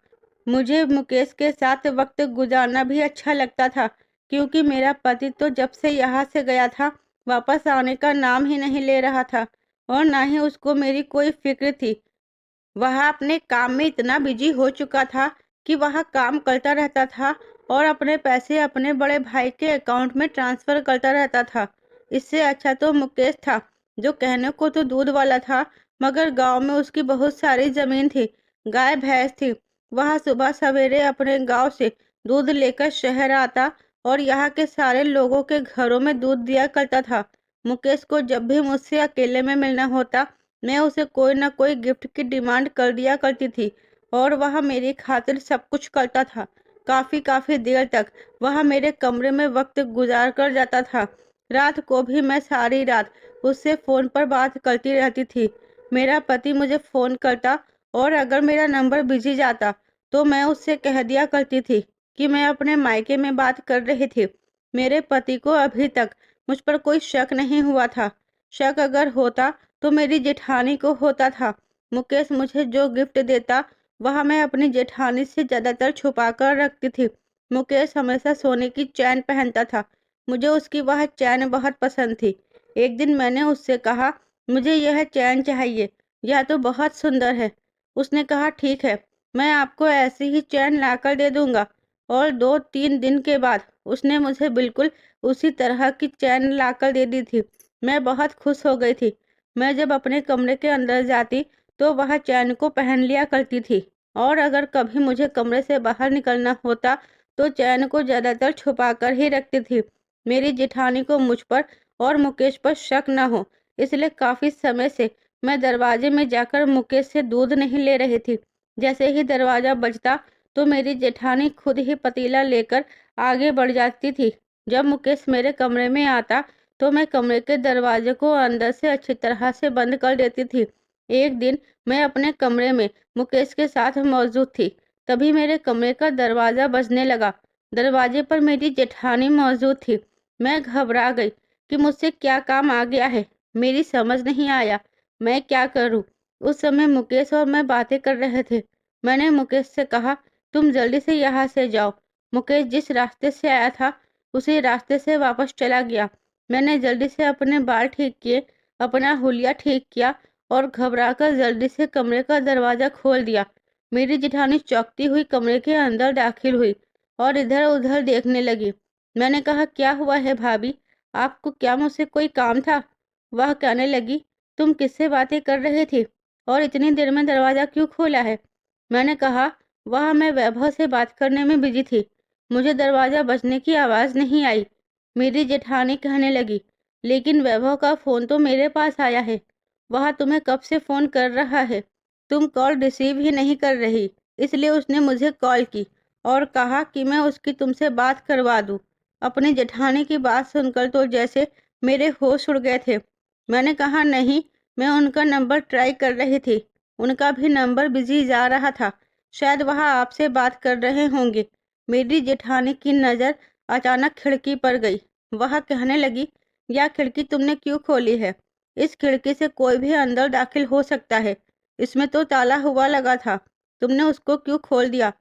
मुझे मुकेश के साथ वक्त गुजारना भी अच्छा लगता था, क्योंकि मेरा पति तो जब से यहाँ से गया था वापस आने का नाम ही नहीं ले रहा था और ना ही उसको मेरी कोई फिक्र थी। वह अपने काम में इतना बिजी हो चुका था कि वह काम करता रहता था और अपने पैसे अपने बड़े भाई के अकाउंट में ट्रांसफर करता रहता था। इससे अच्छा तो मुकेश था, जो कहने को तो दूध वाला था, मगर गांव में उसकी बहुत सारी जमीन थी, गाय भैंस थी। वह सुबह सवेरे अपने गांव से दूध लेकर शहर आता और यहाँ के सारे लोगों के घरों में दूध दिया करता था। मुकेश को जब भी मुझसे अकेले में मिलना होता मैं उसे कोई न कोई गिफ्ट की डिमांड कर दिया करती थी और वह मेरी खातिर सब कुछ करता था। काफी देर तक वह मेरे कमरे में वक्त गुजार कर जाता था। रात को भी मैं सारी रात उससे फोन पर बात करती रहती थी। मेरा पति मुझे फोन करता और अगर मेरा नंबर बिजी जाता तो मैं उससे कह दिया करती थी कि मैं अपने मायके में बात कर रही थी। मेरे पति को अभी तक मुझ पर कोई शक नहीं हुआ था। शक अगर होता तो मेरी जेठानी को होता था। मुकेश मुझे जो गिफ्ट देता वह मैं अपनी जेठानी से ज्यादातर छुपा कर रखती थी। मुकेश हमेशा सोने की चैन पहनता था। मुझे उसकी वह चैन बहुत पसंद थी। एक दिन मैंने उससे कहा, मुझे यह चैन चाहिए, यह तो बहुत सुंदर है। उसने कहा, ठीक है, मैं आपको ऐसी ही चैन लाकर दे दूंगा। और 2-3 दिन के बाद उसने मुझे बिल्कुल उसी तरह की चैन लाकर दे दी थी। मैं बहुत खुश हो गई थी। मैं जब अपने कमरे के अंदर जाती तो वह चैन को पहन लिया करती थी और अगर कभी मुझे कमरे से बाहर निकलना होता तो चैन को ज्यादातर छुपा कर ही रखती थी। मेरी जेठानी को मुझ पर और मुकेश पर शक न हो, इसलिए काफी समय से मैं दरवाजे में जाकर मुकेश से दूध नहीं ले रही थी। जैसे ही दरवाजा बजता तो मेरी जेठानी खुद ही पतीला लेकर आगे बढ़ जाती थी। जब मुकेश मेरे कमरे में आता तो मैं कमरे के दरवाजे को अंदर से अच्छी तरह से बंद कर देती थी। एक दिन मैं अपने कमरे में मुकेश के साथ मौजूद थी, तभी मेरे कमरे का दरवाजा बजने लगा। दरवाजे पर मेरी जेठानी मौजूद थी। मैं घबरा गई कि मुझसे क्या काम आ गया है। मेरी समझ नहीं आया मैं क्या करूं। उस समय मुकेश और मैं बातें कर रहे थे। मैंने मुकेश से कहा, तुम जल्दी से यहाँ से जाओ। मुकेश जिस रास्ते से आया था उसी रास्ते से वापस चला गया। मैंने जल्दी से अपने बाल ठीक किए, अपना हुलिया ठीक किया और घबराकर जल्दी से कमरे का दरवाजा खोल दिया। मेरी जेठानी चौंकती हुई कमरे के अंदर दाखिल हुई और इधर उधर देखने लगी। मैंने कहा, क्या हुआ है भाभी, आपको क्या मुझसे कोई काम था? वह कहने लगी, तुम किससे बातें कर रहे थे और इतनी देर में दरवाज़ा क्यों खोला है? मैंने कहा, वह मैं वैभव से बात करने में बिजी थी। मुझे दरवाज़ा बजने की आवाज़ नहीं आई। मेरी जेठानी कहने लगी, लेकिन वैभव का फ़ोन तो मेरे पास आया है। वह तुम्हें कब से फ़ोन कर रहा है। तुम कॉल रिसीव ही नहीं कर रही, इसलिए उसने मुझे कॉल की और कहा कि मैं उसकी तुमसे बात करवा दूं। अपनी जेठानी की बात सुनकर तो जैसे मेरे होश उड़ गए थे। मैंने कहा, नहीं, मैं उनका नंबर ट्राई कर रही थी। उनका भी नंबर बिजी जा रहा था। शायद वह आपसे बात कर रहे होंगे। मेरी जेठानी की नज़र अचानक खिड़की पर गई। वह कहने लगी, यह खिड़की तुमने क्यों खोली है? इस खिड़की से कोई भी अंदर दाखिल हो सकता है। इसमें तो ताला हुआ लगा था। तुमने उसको क्यों खोल दिया?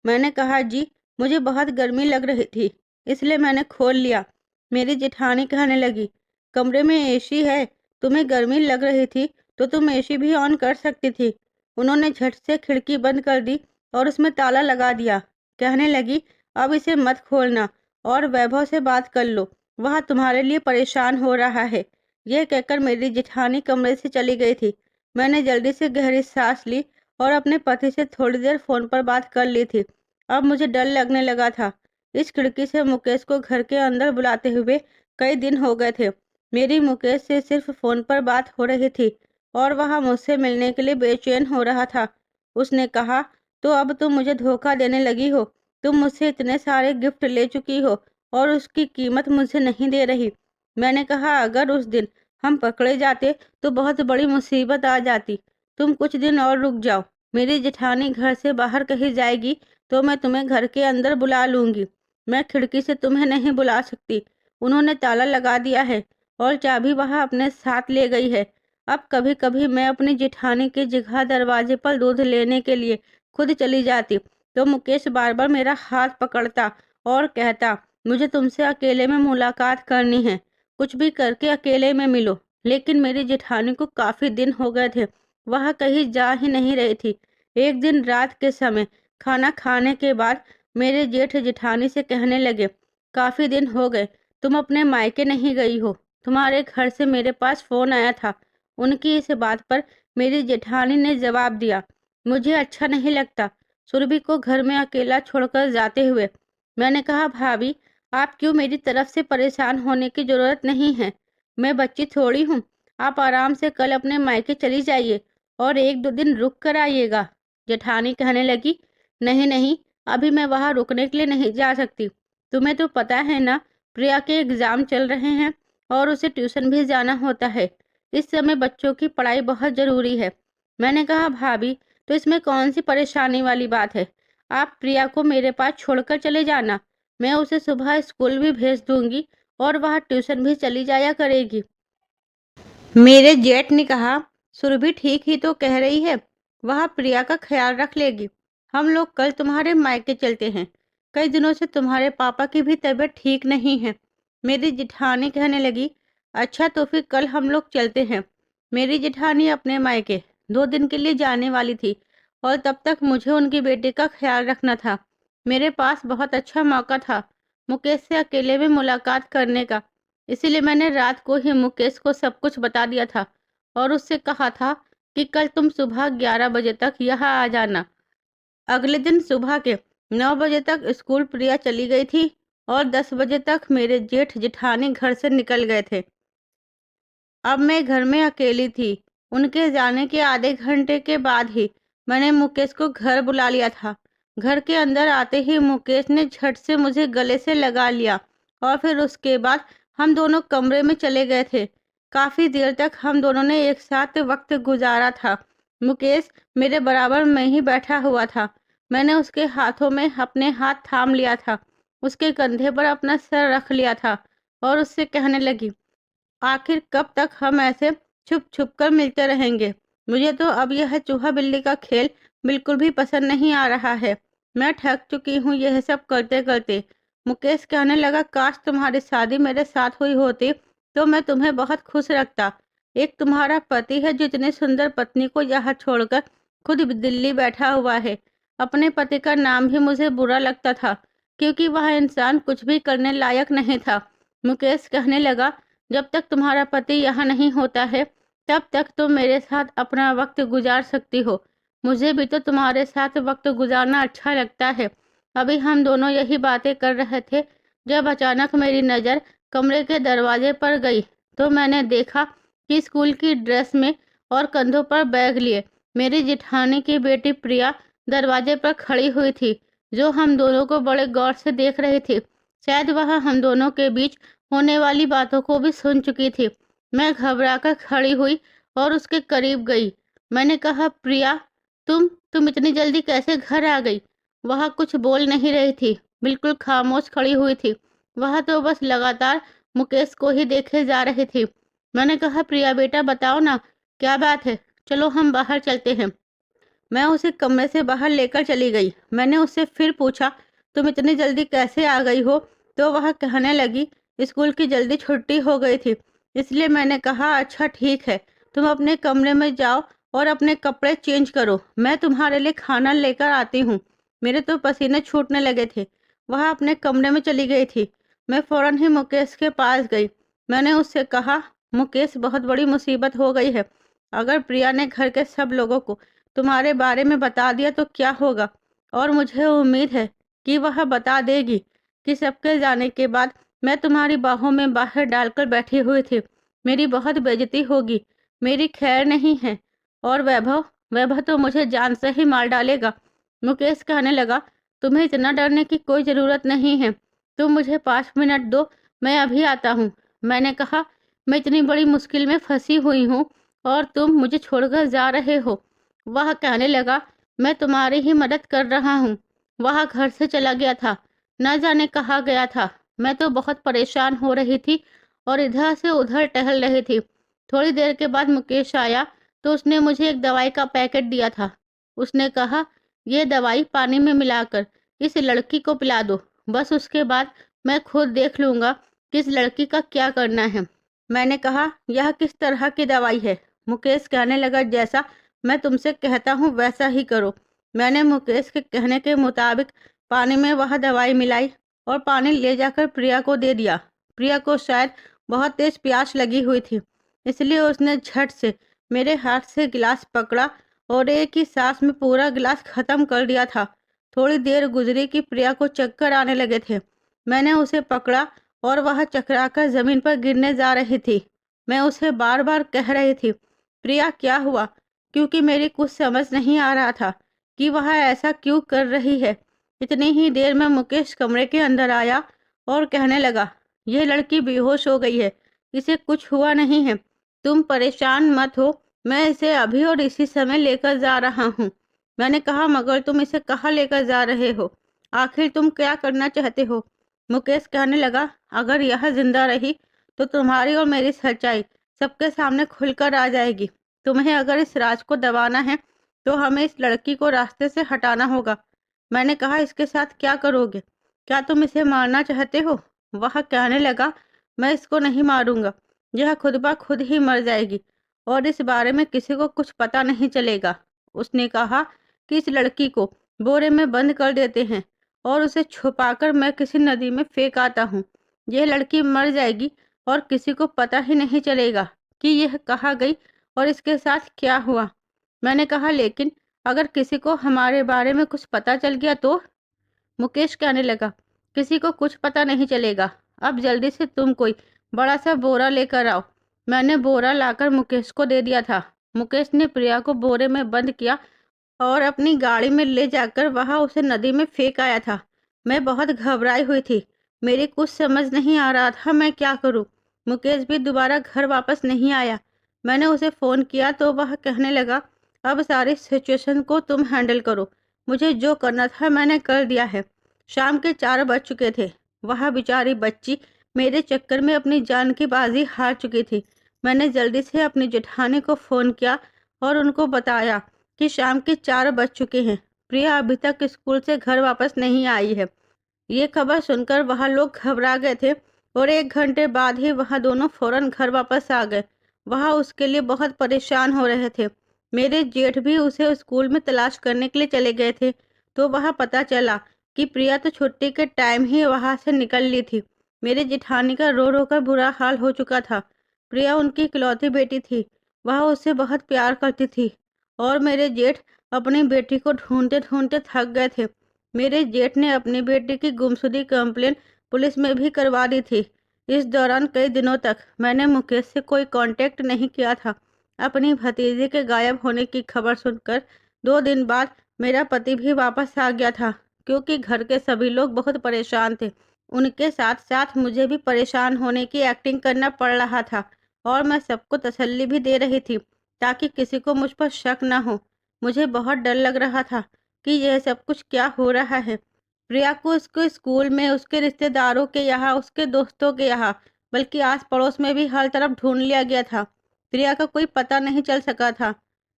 मैंने कहा, जी, मुझे बहुत गर्मी लग रही थी, इसलिए मैंने खोल लिया। मेरी जेठानी कहने लगी, कमरे में एसी है, तुम्हें गर्मी लग रही थी तो तुम एसी भी ऑन कर सकती थी। उन्होंने झट से खिड़की बंद कर दी और उसमें ताला लगा दिया। कहने लगी, अब इसे मत खोलना और वैभव से बात कर लो, वह तुम्हारे लिए परेशान हो रहा है। यह कहकर मेरी जेठानी कमरे से चली गई थी। मैंने जल्दी से गहरी सांस ली और अपने पति से थोड़ी देर फोन पर बात कर ली थी। अब मुझे डर लगने लगा था। इस खिड़की से मुकेश को घर के अंदर बुलाते हुए कई दिन हो गए थे। मेरी मुकेश से सिर्फ फोन पर बात हो रही थी और वह मुझसे मिलने के लिए बेचैन हो रहा था। उसने कहा, तो अब तुम मुझे धोखा देने लगी हो। तुम मुझसे इतने सारे गिफ्ट ले चुकी हो और उसकी कीमत मुझे नहीं दे रही। मैंने कहा, अगर उस दिन हम पकड़े जाते तो बहुत बड़ी मुसीबत आ जाती। तुम कुछ दिन और रुक जाओ। मेरी जेठानी घर से बाहर कहीं जाएगी तो मैं तुम्हें घर के अंदर बुला लूंगी। मैं खिड़की से तुम्हें नहीं बुला सकती। उन्होंने ताला लगा दिया है और चाबी वह अपने साथ ले गई है। अब कभी कभी मैं अपनी जेठानी की जगह दरवाजे पर दूध लेने के लिए खुद चली जाती तो मुकेश बार बार मेरा हाथ पकड़ता और कहता, मुझे तुमसे अकेले में मुलाकात करनी है, कुछ भी करके अकेले में मिलो। लेकिन मेरी जेठानी को काफी दिन हो गए थे, वह कहीं जा ही नहीं रही थी। एक दिन रात के समय खाना खाने के बाद मेरे जेठ जेठानी से कहने लगे, काफी दिन हो गए, तुम अपने मायके नहीं गई हो। तुम्हारे घर से मेरे पास फोन आया था। उनकी इस बात पर मेरी जेठानी ने जवाब दिया, मुझे अच्छा नहीं लगता सुरभि को घर में अकेला छोड़कर जाते हुए। मैंने कहा, भाभी, आप क्यों, मेरी तरफ से परेशान होने की जरूरत नहीं है। मैं बच्ची थोड़ी हूँ। आप आराम से कल अपने मायके चली जाइए और एक दो दिन रुक कर आइएगा। जेठानी कहने लगी, नहीं नहीं, अभी मैं वहाँ रुकने के लिए नहीं जा सकती। तुम्हें तो पता है ना, प्रिया के एग्जाम चल रहे हैं और उसे ट्यूशन भी जाना होता है। इस समय बच्चों की पढ़ाई बहुत जरूरी है। मैंने कहा, भाभी, तो इसमें कौन सी परेशानी वाली बात है। आप प्रिया को मेरे पास छोड़कर चले जाना। मैं उसे सुबह स्कूल भी भेज दूंगी और वह ट्यूशन भी चली जाया करेगी। मेरे जेठ ने कहा, सुरभि ठीक ही तो कह रही है, वह प्रिया का ख्याल रख लेगी। हम लोग कल तुम्हारे मायके चलते हैं। कई दिनों से तुम्हारे पापा की भी तबीयत ठीक नहीं है। मेरी जेठानी कहने लगी, अच्छा तो फिर कल हम लोग चलते हैं। मेरी जेठानी अपने मायके 2 दिन के लिए जाने वाली थी और तब तक मुझे उनकी बेटी का ख्याल रखना था। मेरे पास बहुत अच्छा मौका था मुकेश से अकेले में मुलाकात करने का। इसीलिए मैंने रात को ही मुकेश को सब कुछ बता दिया था और उससे कहा था कि कल तुम सुबह 11 बजे तक यहाँ आ जाना। अगले दिन सुबह के 9 बजे तक स्कूल प्रिया चली गई थी और 10 बजे तक मेरे जेठ जेठानी घर से निकल गए थे। अब मैं घर में अकेली थी। उनके जाने के आधे घंटे के बाद ही मैंने मुकेश को घर बुला लिया था। घर के अंदर आते ही मुकेश ने झट से मुझे गले से लगा लिया और फिर उसके बाद हम दोनों कमरे में चले गए थे। काफी देर तक हम दोनों ने एक साथ वक्त गुजारा था। मुकेश मेरे बराबर में ही बैठा हुआ था। मैंने उसके हाथों में अपने हाथ थाम लिया था, उसके कंधे पर अपना सर रख लिया था और उससे कहने लगी, आखिर कब तक हम ऐसे छुप छुप कर मिलते रहेंगे। मुझे तो अब यह चूहा बिल्ली का खेल बिल्कुल भी पसंद नहीं आ रहा है। मैं थक चुकी हूँ यह सब करते करते। मुकेश कहने लगा, काश तुम्हारी शादी मेरे साथ हुई होती तो मैं तुम्हें बहुत खुश रखता। एक तुम्हारा पति है जो इतनी सुंदर पत्नी को यहाँ छोड़कर खुद दिल्ली बैठा हुआ है। अपने पति का नाम भी मुझे बुरा लगता था क्योंकि वह इंसान कुछ भी करने लायक नहीं था। मुकेश कहने लगा, जब तक तुम्हारा पति यहाँ नहीं होता है, तब तक तुम मेरे साथ अपना वक्त गुजार सकती हो। मुझे भी तो तुम्हारे साथ वक्त गुजारना अच्छा लगता है। अभी हम दोनों यही बातें कर रहे थे, जब अचानक मेरी नज़र कमरे के दरवाजे पर गई, तो मैंने देखा कि स्कूल की ड्रेस में और कंधों पर बैग लिए मेरी जेठानी की बेटी प्रिया दरवाजे पर खड़ी हुई थी, जो हम दोनों को बड़े गौर से देख रही थी। शायद वह हम दोनों के बीच होने वाली बातों को भी सुन चुकी थी। मैं घबराकर खड़ी हुई और उसके करीब गई। मैंने कहा, प्रिया, तुम इतनी जल्दी कैसे घर आ गई? वह कुछ बोल नहीं रही थी, बिल्कुल खामोश खड़ी हुई थी। वह तो बस लगातार मुकेश को ही देखे जा रही थी। मैंने कहा, प्रिया बेटा बताओ ना, क्या बात है? चलो हम बाहर चलते हैं। मैं उसे कमरे से बाहर लेकर चली गई। मैंने उससे फिर पूछा, तुम इतनी जल्दी कैसे आ गई हो? तो वह कहने लगी, स्कूल की जल्दी छुट्टी हो गई थी, इसलिए मैंने कहा अच्छा ठीक है, तुम अपने कमरे में जाओ और अपने कपड़े चेंज करो, मैं तुम्हारे लिए खाना लेकर आती हूँ। मेरे तो पसीने छूटने लगे थे। वह अपने कमरे में चली गई थी। मैं फौरन ही मुकेश के पास गई। मैंने उससे कहा, मुकेश, बहुत बड़ी मुसीबत हो गई है। अगर प्रिया ने घर के सब लोगों को तुम्हारे बारे में बता दिया तो क्या होगा? और मुझे उम्मीद है कि वह बता देगी कि सबके जाने के बाद मैं तुम्हारी बाहों में बाहर डालकर बैठी हुई थी। मेरी बहुत बेइज्जती होगी। मेरी खैर नहीं है। और वैभव, वैभव तो मुझे जान से ही मार डालेगा। मुकेश कहने लगा, तुम्हें इतना डरने की कोई ज़रूरत नहीं है। तुम मुझे 5 मिनट दो, मैं अभी आता हूँ। मैंने कहा, मैं इतनी बड़ी मुश्किल में फंसी हुई हूँ और तुम मुझे छोड़कर जा रहे हो। वह कहने लगा, मैं तुम्हारी ही मदद कर रहा हूँ। वह घर से चला गया था, न जाने कहाँ गया था। मैं तो बहुत परेशान हो रही थी और इधर से उधर टहल रही थी। थोड़ी देर के बाद मुकेश आया तो उसने मुझे एक दवाई का पैकेट दिया था। उसने कहा, ये दवाई पानी में मिलाकर इस लड़की को पिला दो। बस उसके बाद मैं खुद देख लूँगा कि इस लड़की का क्या करना है। मैंने कहा, यह किस तरह की दवाई है? मुकेश कहने लगा, जैसा मैं तुमसे कहता हूँ वैसा ही करो। मैंने मुकेश के कहने के मुताबिक पानी में वह दवाई मिलाई और पानी ले जाकर प्रिया को दे दिया। प्रिया को शायद बहुत तेज प्यास लगी हुई थी, इसलिए उसने झट से मेरे हाथ से गिलास पकड़ा और एक ही सांस में पूरा गिलास खत्म कर दिया था। थोड़ी देर गुजरी कि प्रिया को चक्कर आने लगे थे। मैंने उसे पकड़ा और वह चकराकर जमीन पर गिरने जा रही थी। मैं उसे बार बार कह रही थी, प्रिया क्या हुआ? क्योंकि मेरी कुछ समझ नहीं आ रहा था कि वह ऐसा क्यों कर रही है। इतनी ही देर में मुकेश कमरे के अंदर आया और कहने लगा, यह लड़की बेहोश हो गई है, इसे कुछ हुआ नहीं है। तुम परेशान मत हो, मैं इसे अभी और इसी समय लेकर जा रहा हूँ। मैंने कहा, मगर तुम इसे कहाँ लेकर जा रहे हो? आखिर तुम क्या करना चाहते हो? मुकेश कहने लगा, अगर यह जिंदा रही तो तुम्हारी और मेरी सच्चाई सबके सामने खुलकर आ जाएगी। तुम्हें अगर इस राज को दबाना है तो हमें इस लड़की को रास्ते से हटाना होगा। मैंने कहा, इसके साथ क्या करोगे? क्या तुम इसे मारना चाहते हो? वह कहने लगा, मैं इसको नहीं मारूंगा, यह खुद ब खुद ही मर जाएगी और इस बारे में किसी को कुछ पता नहीं चलेगा। उसने कहा कि इस लड़की को बोरे में बंद कर देते हैं और उसे छुपाकर मैं किसी नदी में फेंक आता हूँ। यह लड़की मर जाएगी और किसी को पता ही नहीं चलेगा कि यह कहाँ गई और इसके साथ क्या हुआ। मैंने कहा, लेकिन अगर किसी को हमारे बारे में कुछ पता चल गया तो? मुकेश कहने लगा, किसी को कुछ पता नहीं चलेगा। अब जल्दी से तुम कोई बड़ा सा बोरा लेकर आओ। मैंने बोरा लाकर मुकेश को दे दिया था। मुकेश ने प्रिया को बोरे में बंद किया और अपनी गाड़ी में ले जाकर वहां उसे नदी में फेंक आया था। मैं बहुत घबराई हुई थी। मेरी कुछ समझ नहीं आ रहा था मैं क्या करूं। मुकेश भी दोबारा घर वापस नहीं आया। मैंने उसे फ़ोन किया तो वह कहने लगा, अब सारी सिचुएशन को तुम हैंडल करो। मुझे जो करना था मैंने कर दिया है। शाम के 4 बज चुके थे। वह बेचारी बच्ची मेरे चक्कर में अपनी जान की बाजी हार चुकी थी। मैंने जल्दी से अपनी जेठानी को फ़ोन किया और उनको बताया कि शाम के 4 बज चुके हैं। प्रिया अभी तक स्कूल से घर वापस नहीं आई है। ये खबर सुनकर वह लोग घबरा गए थे और 1 घंटे बाद ही वह दोनों फौरन घर वापस आ गए। वह उसके लिए बहुत परेशान हो रहे थे। मेरे जेठ भी उसे स्कूल में तलाश करने के लिए चले गए थे, तो वह पता चला कि प्रिया तो छुट्टी के टाइम ही वहां से निकल ली थी। मेरी जेठानी का रो रो कर बुरा हाल हो चुका था। प्रिया उनकी इकलौती बेटी थी। वह उससे बहुत प्यार करती थी और मेरे जेठ अपनी बेटी को ढूंढते ढूंढते थक गए थे। मेरे जेठ ने अपनी बेटी की गुमशुदगी कंप्लेन पुलिस में भी करवा दी थी। इस दौरान कई दिनों तक मैंने मुकेश से कोई कांटेक्ट नहीं किया था। अपनी भतीजे के गायब होने की खबर सुनकर 2 दिन बाद मेरा पति भी वापस आ गया था, क्योंकि घर के सभी लोग बहुत परेशान थे। उनके साथ साथ मुझे भी परेशान होने की एक्टिंग करना पड़ रहा था और मैं सबको तसल्ली भी दे रही थी ताकि किसी को मुझ पर शक ना हो। मुझे बहुत डर लग रहा था कि यह सब कुछ क्या हो रहा है। प्रिया को उसके स्कूल में, उसके रिश्तेदारों के यहाँ, उसके दोस्तों के यहाँ, बल्कि आस पड़ोस में भी हर तरफ ढूंढ लिया गया था। प्रिया का कोई पता नहीं चल सका था।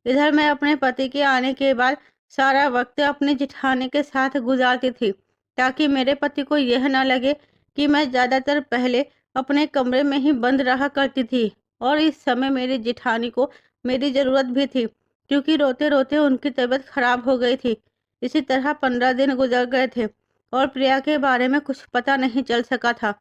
इधर मैं अपने पति के आने के बाद सारा वक्त अपनी जिठानी के साथ गुजारती थी ताकि मेरे पति को यह न लगे कि मैं ज़्यादातर पहले अपने कमरे में ही बंद रहा करती थी और इस समय मेरी जिठानी को मेरी ज़रूरत भी थी, क्योंकि रोते रोते उनकी तबीयत खराब हो गई थी। इसी तरह 15 दिन गुजर गए थे और प्रिया के बारे में कुछ पता नहीं चल सका था।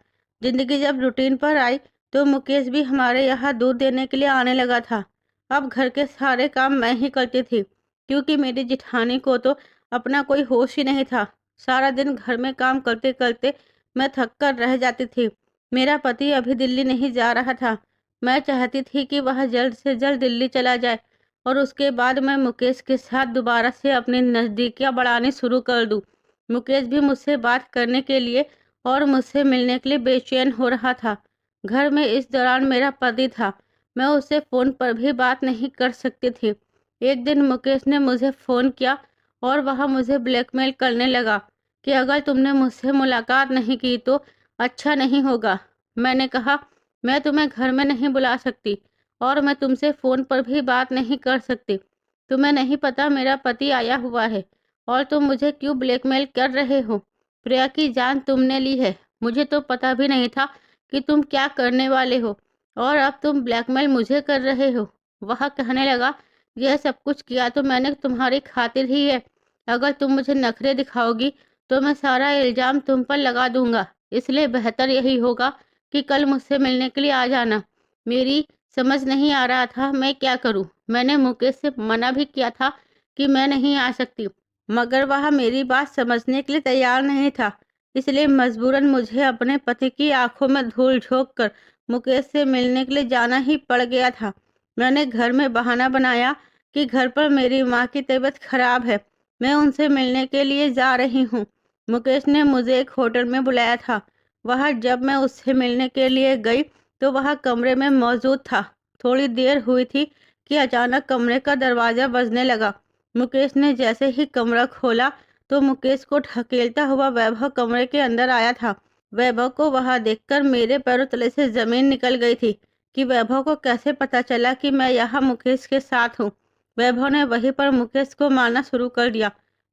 जिंदगी जब रूटीन पर आई तो मुकेश भी हमारे यहाँ दूध देने के लिए आने लगा था। अब घर के सारे काम मैं ही करती थी, क्योंकि मेरी जिठानी को तो अपना कोई होश ही नहीं था। सारा दिन घर में काम करते करते मैं थक कर रह जाती थी। मेरा पति अभी दिल्ली नहीं जा रहा था। मैं चाहती थी कि वह जल्द से जल्द दिल्ली चला जाए और उसके बाद मैं मुकेश के साथ दोबारा से अपनी नज़दीकियाँ बढ़ानी शुरू कर दूँ। मुकेश भी मुझसे बात करने के लिए और मुझसे मिलने के लिए बेचैन हो रहा था। घर में इस दौरान मेरा पति था। मैं उससे फ़ोन पर भी बात नहीं कर सकती थी। एक दिन मुकेश ने मुझे फ़ोन किया और वह मुझे ब्लैकमेल करने लगा कि अगर तुमने मुझसे मुलाकात नहीं की तो अच्छा नहीं होगा। मैंने कहा, मैं तुम्हें घर में नहीं बुला सकती और मैं तुमसे फ़ोन पर भी बात नहीं कर सकती। तुम्हें नहीं पता मेरा पति आया हुआ है और तुम मुझे क्यों ब्लैकमेल कर रहे हो? प्रिया की जान तुमने ली है। मुझे तो पता भी नहीं था कि तुम क्या करने वाले हो और अब तुम ब्लैकमेल मुझे कर रहे हो। वह कहने लगा, यह सब कुछ किया तो मैंने तुम्हारी खातिर ही है। अगर तुम मुझे नखरे दिखाओगी तो मैं सारा इल्ज़ाम तुम पर लगा दूंगा। इसलिए बेहतर यही होगा कि कल मुझसे मिलने के लिए आ जाना। मेरी समझ नहीं आ रहा था मैं क्या करूं। मैंने मुकेश से मना भी किया था कि मैं नहीं आ सकती, मगर वह मेरी बात समझने के लिए तैयार नहीं था। इसलिए मजबूरन मुझे अपने पति की आंखों में धूल झोंक कर मुकेश से मिलने के लिए जाना ही पड़ गया था। मैंने घर में बहाना बनाया कि घर पर मेरी माँ की तबीयत खराब है, मैं उनसे मिलने के लिए जा रही हूँ। मुकेश ने मुझे एक होटल में बुलाया था। वहाँ जब मैं उससे मिलने के लिए गई तो वह कमरे में मौजूद था। थोड़ी देर हुई थी कि अचानक कमरे का दरवाज़ा बजने लगा। मुकेश ने जैसे ही कमरा खोला तो मुकेश को ढकेलता हुआ वैभव कमरे के अंदर आया था। वैभव को वहां देखकर मेरे पैरों तले से जमीन निकल गई थी कि वैभव को कैसे पता चला कि मैं यहाँ मुकेश के साथ हूँ। वैभव ने वहीं पर मुकेश को मारना शुरू कर दिया।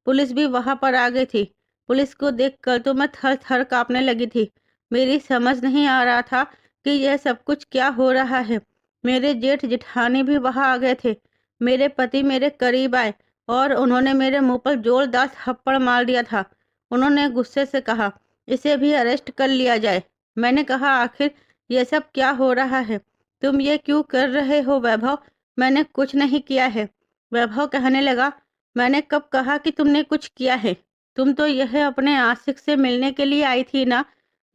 पुलिस भी वहां पर आ गई थी। पुलिस को देखकर तो मैं थर थर कांपने लगी थी। मेरी समझ नहीं आ रहा था कि यह सब कुछ क्या हो रहा है। मेरे जेठ जेठानी भी वहां आ गए थे। मेरे पति मेरे करीब आए और उन्होंने मेरे मुंह पर जोरदार थप्पड़ मार दिया था। उन्होंने गुस्से से कहा, इसे भी अरेस्ट कर लिया जाए। मैंने कहा, आखिर यह सब क्या हो रहा है? तुम ये क्यों कर रहे हो वैभव? मैंने कुछ नहीं किया है। वैभव कहने लगा, मैंने कब कहा कि तुमने कुछ किया है? तुम तो यह अपने आशिक से मिलने के लिए आई थी ना।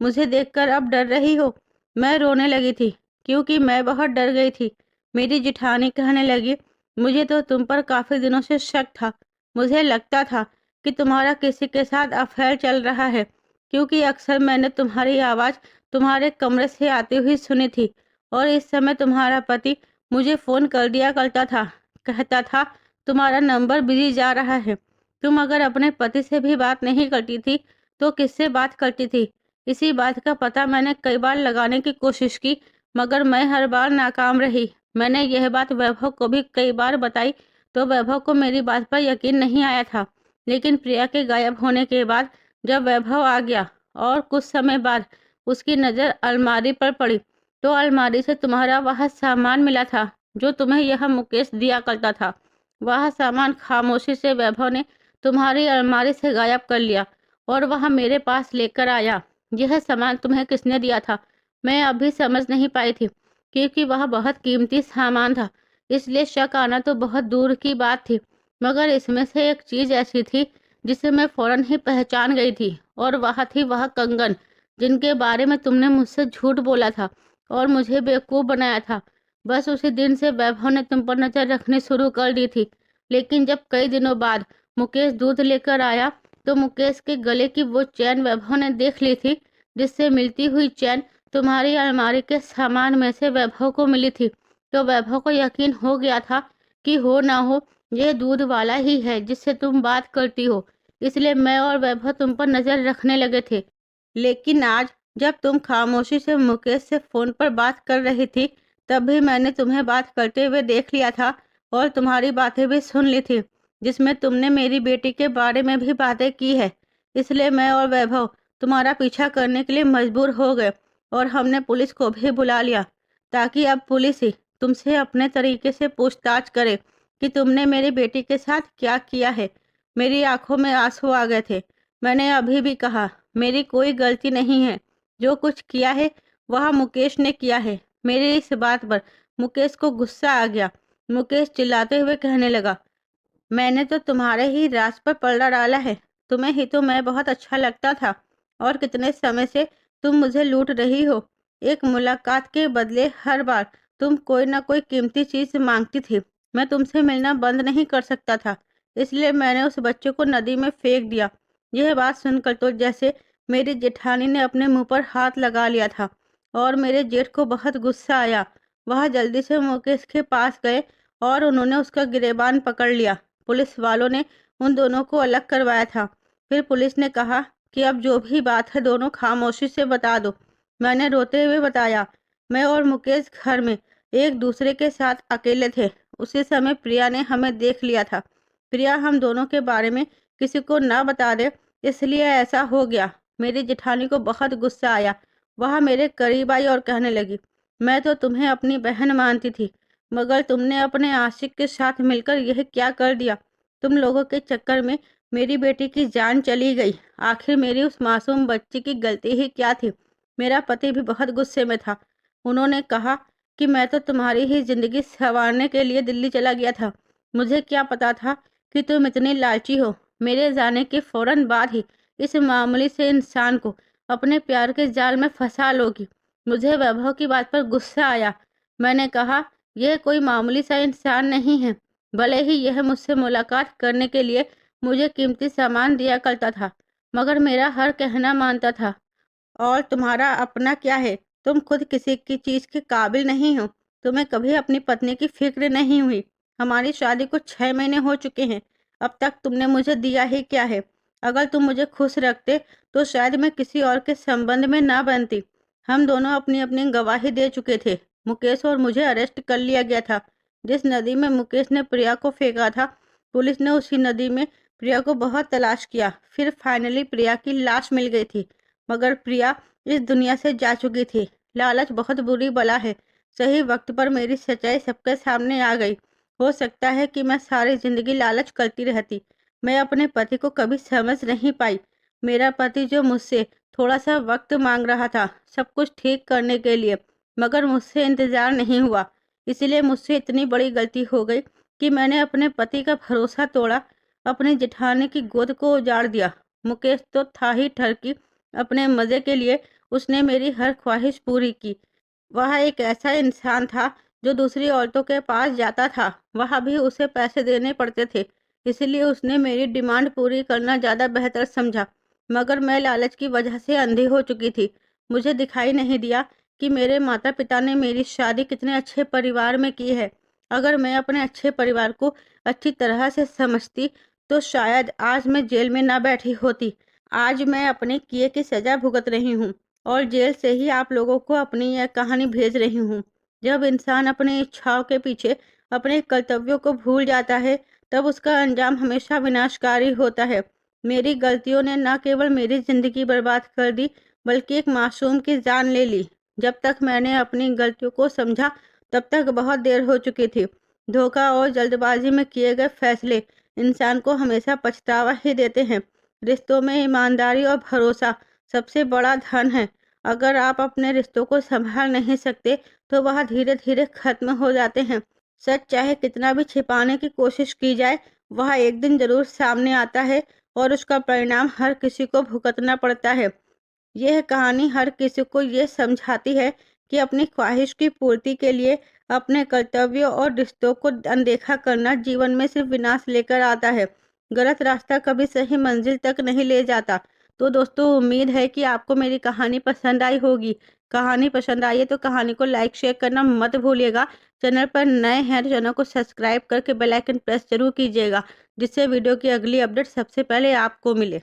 मुझे देखकर अब डर रही हो? मैं रोने लगी थी क्योंकि मैं बहुत डर गई थी। मेरी जिठानी कहने लगी, मुझे तो तुम पर काफी दिनों से शक था। मुझे लगता था कि तुम्हारा किसी के साथ अफेयर चल रहा है, क्योंकि अक्सर मैंने तुम्हारी आवाज़ तुम्हारे कमरे से आती हुई सुनी थी और इस समय तुम्हारा पति मुझे फ़ोन कर दिया करता था। कहता था, तुम्हारा नंबर बिजी जा रहा है। तुम अगर अपने पति से भी बात नहीं करती थी तो किससे बात करती थी? इसी बात का पता मैंने कई बार लगाने की कोशिश की, मगर मैं हर बार नाकाम रही। मैंने यह बात वैभव को भी कई बार बताई तो वैभव को मेरी बात पर यकीन नहीं आया था। लेकिन प्रिया के गायब होने के बाद जब वैभव आ गया और कुछ समय बाद उसकी नज़र अलमारी पर पड़ी तो अलमारी से तुम्हारा वह सामान मिला था जो तुम्हें यह मुकेश दिया करता था। वह सामान खामोशी से वैभव ने तुम्हारी अलमारी से गायब कर लिया और वह मेरे पास लेकर आया। यह सामान तुम्हें किसने दिया था? मैं अभी समझ नहीं पाई थी, क्योंकि वह बहुत कीमती सामान था, इसलिए शक आना तो बहुत दूर की बात थी। मगर इसमें से एक चीज़ ऐसी थी, जिसे मैं फ़ौरन ही पहचान गई थी, और वह थी वह कंगन, जिनके बारे में तुमने मुझसे झूठ बोला था और मुझे बेवकूफ़ बनाया था। बस उसी दिन से वैभव ने तुम पर नज़र रखनी शुरू कर दी थी। लेकिन जब कई दिनों बाद मुकेश दूध लेकर आया, तो मुकेश के गले की वो चैन वैभव ने देख ली थी, जिससे मिलती हुई चैन तुम्हारी अलमारी के सामान में से वैभव को मिली थी। तो वैभव को यकीन हो गया था कि हो ना हो ये दूध वाला ही है जिससे तुम बात करती हो, इसलिए मैं और वैभव तुम पर नजर रखने लगे थे। लेकिन आज जब तुम खामोशी से मुकेश से फोन पर बात कर रही थी, तब भी मैंने तुम्हें बात करते हुए देख लिया था और तुम्हारी बातें भी सुन ली थी, जिसमें तुमने मेरी बेटी के बारे में भी बातें की है। इसलिए मैं और वैभव तुम्हारा पीछा करने के लिए मजबूर हो गए और हमने पुलिस को भी बुला लिया, ताकि अब पुलिस ही तुमसे अपने तरीके से पूछताछ करे कि तुमने मेरी बेटी के साथ क्या किया है। मेरी आंखों में आंसू आ गए थे। मैंने अभी भी कहा, मेरी कोई गलती नहीं है। जो कुछ किया है वह मुकेश ने किया है। मेरी इस बात पर मुकेश को गुस्सा आ गया। मुकेश चिल्लाते हुए कहने लगा, मैंने तो तुम्हारे ही राज पर पलड़ा डाला है। तुम्हें ही तो मैं बहुत अच्छा लगता था, और कितने समय से तुम मुझे लूट रही हो। एक मुलाकात के बदले हर बार तुम कोई ना कोई कीमती चीज मांगती थी। मैं तुमसे मिलना बंद नहीं कर सकता था, इसलिए मैंने उस बच्चे को नदी में फेंक दिया। यह बात सुनकर तो जैसे मेरी जेठानी ने अपने मुंह पर हाथ लगा लिया था, और मेरे जेठ को बहुत गुस्सा आया। वह जल्दी से मुकेश के पास गए और उन्होंने उसका गिरेबान पकड़ लिया। पुलिस वालों ने उन दोनों को अलग करवाया था। फिर पुलिस ने कहा कि अब जो भी बात है दोनों खामोशी से बता दो। मैंने रोते हुए बताया, मैं और मुकेश घर में एक दूसरे के साथ अकेले थे। उसी समय प्रिया ने हमें देख लिया था। प्रिया हम दोनों के बारे में किसी को ना बता दे, इसलिए ऐसा हो गया। मेरी जेठानी को बहुत गुस्सा आया। वह मेरे करीब आई और कहने लगी, मैं तो तुम्हें अपनी बहन मानती थी, मगर तुमने अपने आशिक के साथ मिलकर यह क्या कर दिया। तुम लोगों के चक्कर में मेरी बेटी की जान चली गई। आखिर मेरी उस मासूम बच्ची की गलती ही क्या थी। मेरा पति भी बहुत गुस्से में था। उन्होंने कहा कि मैं तो तुम्हारी ही जिंदगी संवारने के लिए दिल्ली चला गया था। मुझे क्या पता था कि तुम इतनी लालची हो। मेरे जाने के फौरन बाद ही इस मामूली से इंसान को अपने प्यार के जाल में फंसा लोगी। मुझे वैभव की बात पर गुस्सा आया। मैंने कहा, यह कोई मामूली सा इंसान नहीं है। भले ही यह मुझसे मुलाकात करने के लिए मुझे कीमती सामान दिया करता था, मगर मेरा हर कहना मानता था। और तुम्हारा अपना क्या है? तुम खुद किसी की चीज के काबिल नहीं हो। तुम्हें कभी अपनी पत्नी की फिक्र नहीं हुई। हमारी शादी को 6 महीने हो चुके हैं। अब तक तुमने मुझे दिया ही क्या है? अगर तुम मुझे खुश रखते तो शायद मैं किसी और के संबंध में ना बनती। हम दोनों अपनी अपनी गवाही दे चुके थे। मुकेश और मुझे अरेस्ट कर लिया गया था। जिस नदी में मुकेश ने प्रिया को फेंका था, पुलिस ने उसी नदी में प्रिया को बहुत तलाश किया। फिर फाइनली प्रिया की लाश मिल गई थी, मगर प्रिया इस दुनिया से जा चुकी थी। लालच बहुत बुरी बला है। सही वक्त पर मेरी सच्चाई सबके सामने आ गई। हो सकता है कि मैं सारी जिंदगी लालच करती रहती। मैं अपने पति को कभी समझ नहीं पाई। मेरा पति जो मुझसे थोड़ा सा वक्त मांग रहा था सब कुछ ठीक करने के लिए, मगर मुझसे इंतजार नहीं हुआ। इसलिए मुझसे इतनी बड़ी गलती हो गई कि मैंने अपने पति का भरोसा तोड़ा, अपनी जेठानी की गोद को उजाड़ दिया। मुकेश तो था ही ठरकी। अपने मजे के लिए उसने मेरी हर ख्वाहिश पूरी की। वह एक ऐसा इंसान था जो दूसरी औरतों के पास जाता था, वह भी उसे पैसे देने पड़ते थे। इसलिए उसने मेरी डिमांड पूरी करना ज़्यादा बेहतर समझा। मगर मैं लालच की वजह से अंधी हो चुकी थी। मुझे दिखाई नहीं दिया कि मेरे माता पिता ने मेरी शादी कितने अच्छे परिवार में की है। अगर मैं अपने अच्छे परिवार को अच्छी तरह से समझती तो शायद आज मैं जेल में ना बैठी होती। आज मैं अपने किए की सजा भुगत रही हूँ, और जेल से ही आप लोगों को अपनी यह कहानी भेज रही हूँ। जब इंसान अपनी इच्छाओं के पीछे अपने कर्तव्यों को भूल जाता है, तब उसका अंजाम हमेशा विनाशकारी होता है। मेरी गलतियों ने न केवल मेरी जिंदगी बर्बाद कर दी, बल्कि एक मासूम की जान ले ली। जब तक मैंने अपनी गलतियों को समझा, तब तक बहुत देर हो चुकी थी। धोखा और जल्दबाजी में किए गए फैसले इंसान को हमेशा पछतावा ही देते हैं। रिश्तों में ईमानदारी और भरोसा सबसे बड़ा धन है। अगर आप अपने रिश्तों को संभाल नहीं सकते, तो वह धीरे-धीरे खत्म हो जाते हैं। सच चाहे कितना भी छिपाने की कोशिश की जाए, वह एक दिन ज़रूर सामने आता है और उसका परिणाम हर किसी को भुगतना पड़ता है। यह कहानी हर किसी को ये समझाती है कि अपनी ख्वाहिश की पूर्ति के लिए अपने कर्तव्यों और रिश्तों को अनदेखा करना जीवन में सिर्फ विनाश लेकर आता है। गलत रास्ता कभी सही मंजिल तक नहीं ले जाता। तो दोस्तों, उम्मीद है कि आपको मेरी कहानी पसंद आई होगी। कहानी पसंद आई है तो कहानी को लाइक शेयर करना मत भूलिएगा। चैनल पर नए हैं तो चैनल को सब्सक्राइब करके बेल आइकन प्रेस जरूर कीजिएगा, जिससे वीडियो की अगली अपडेट सबसे पहले आपको मिले।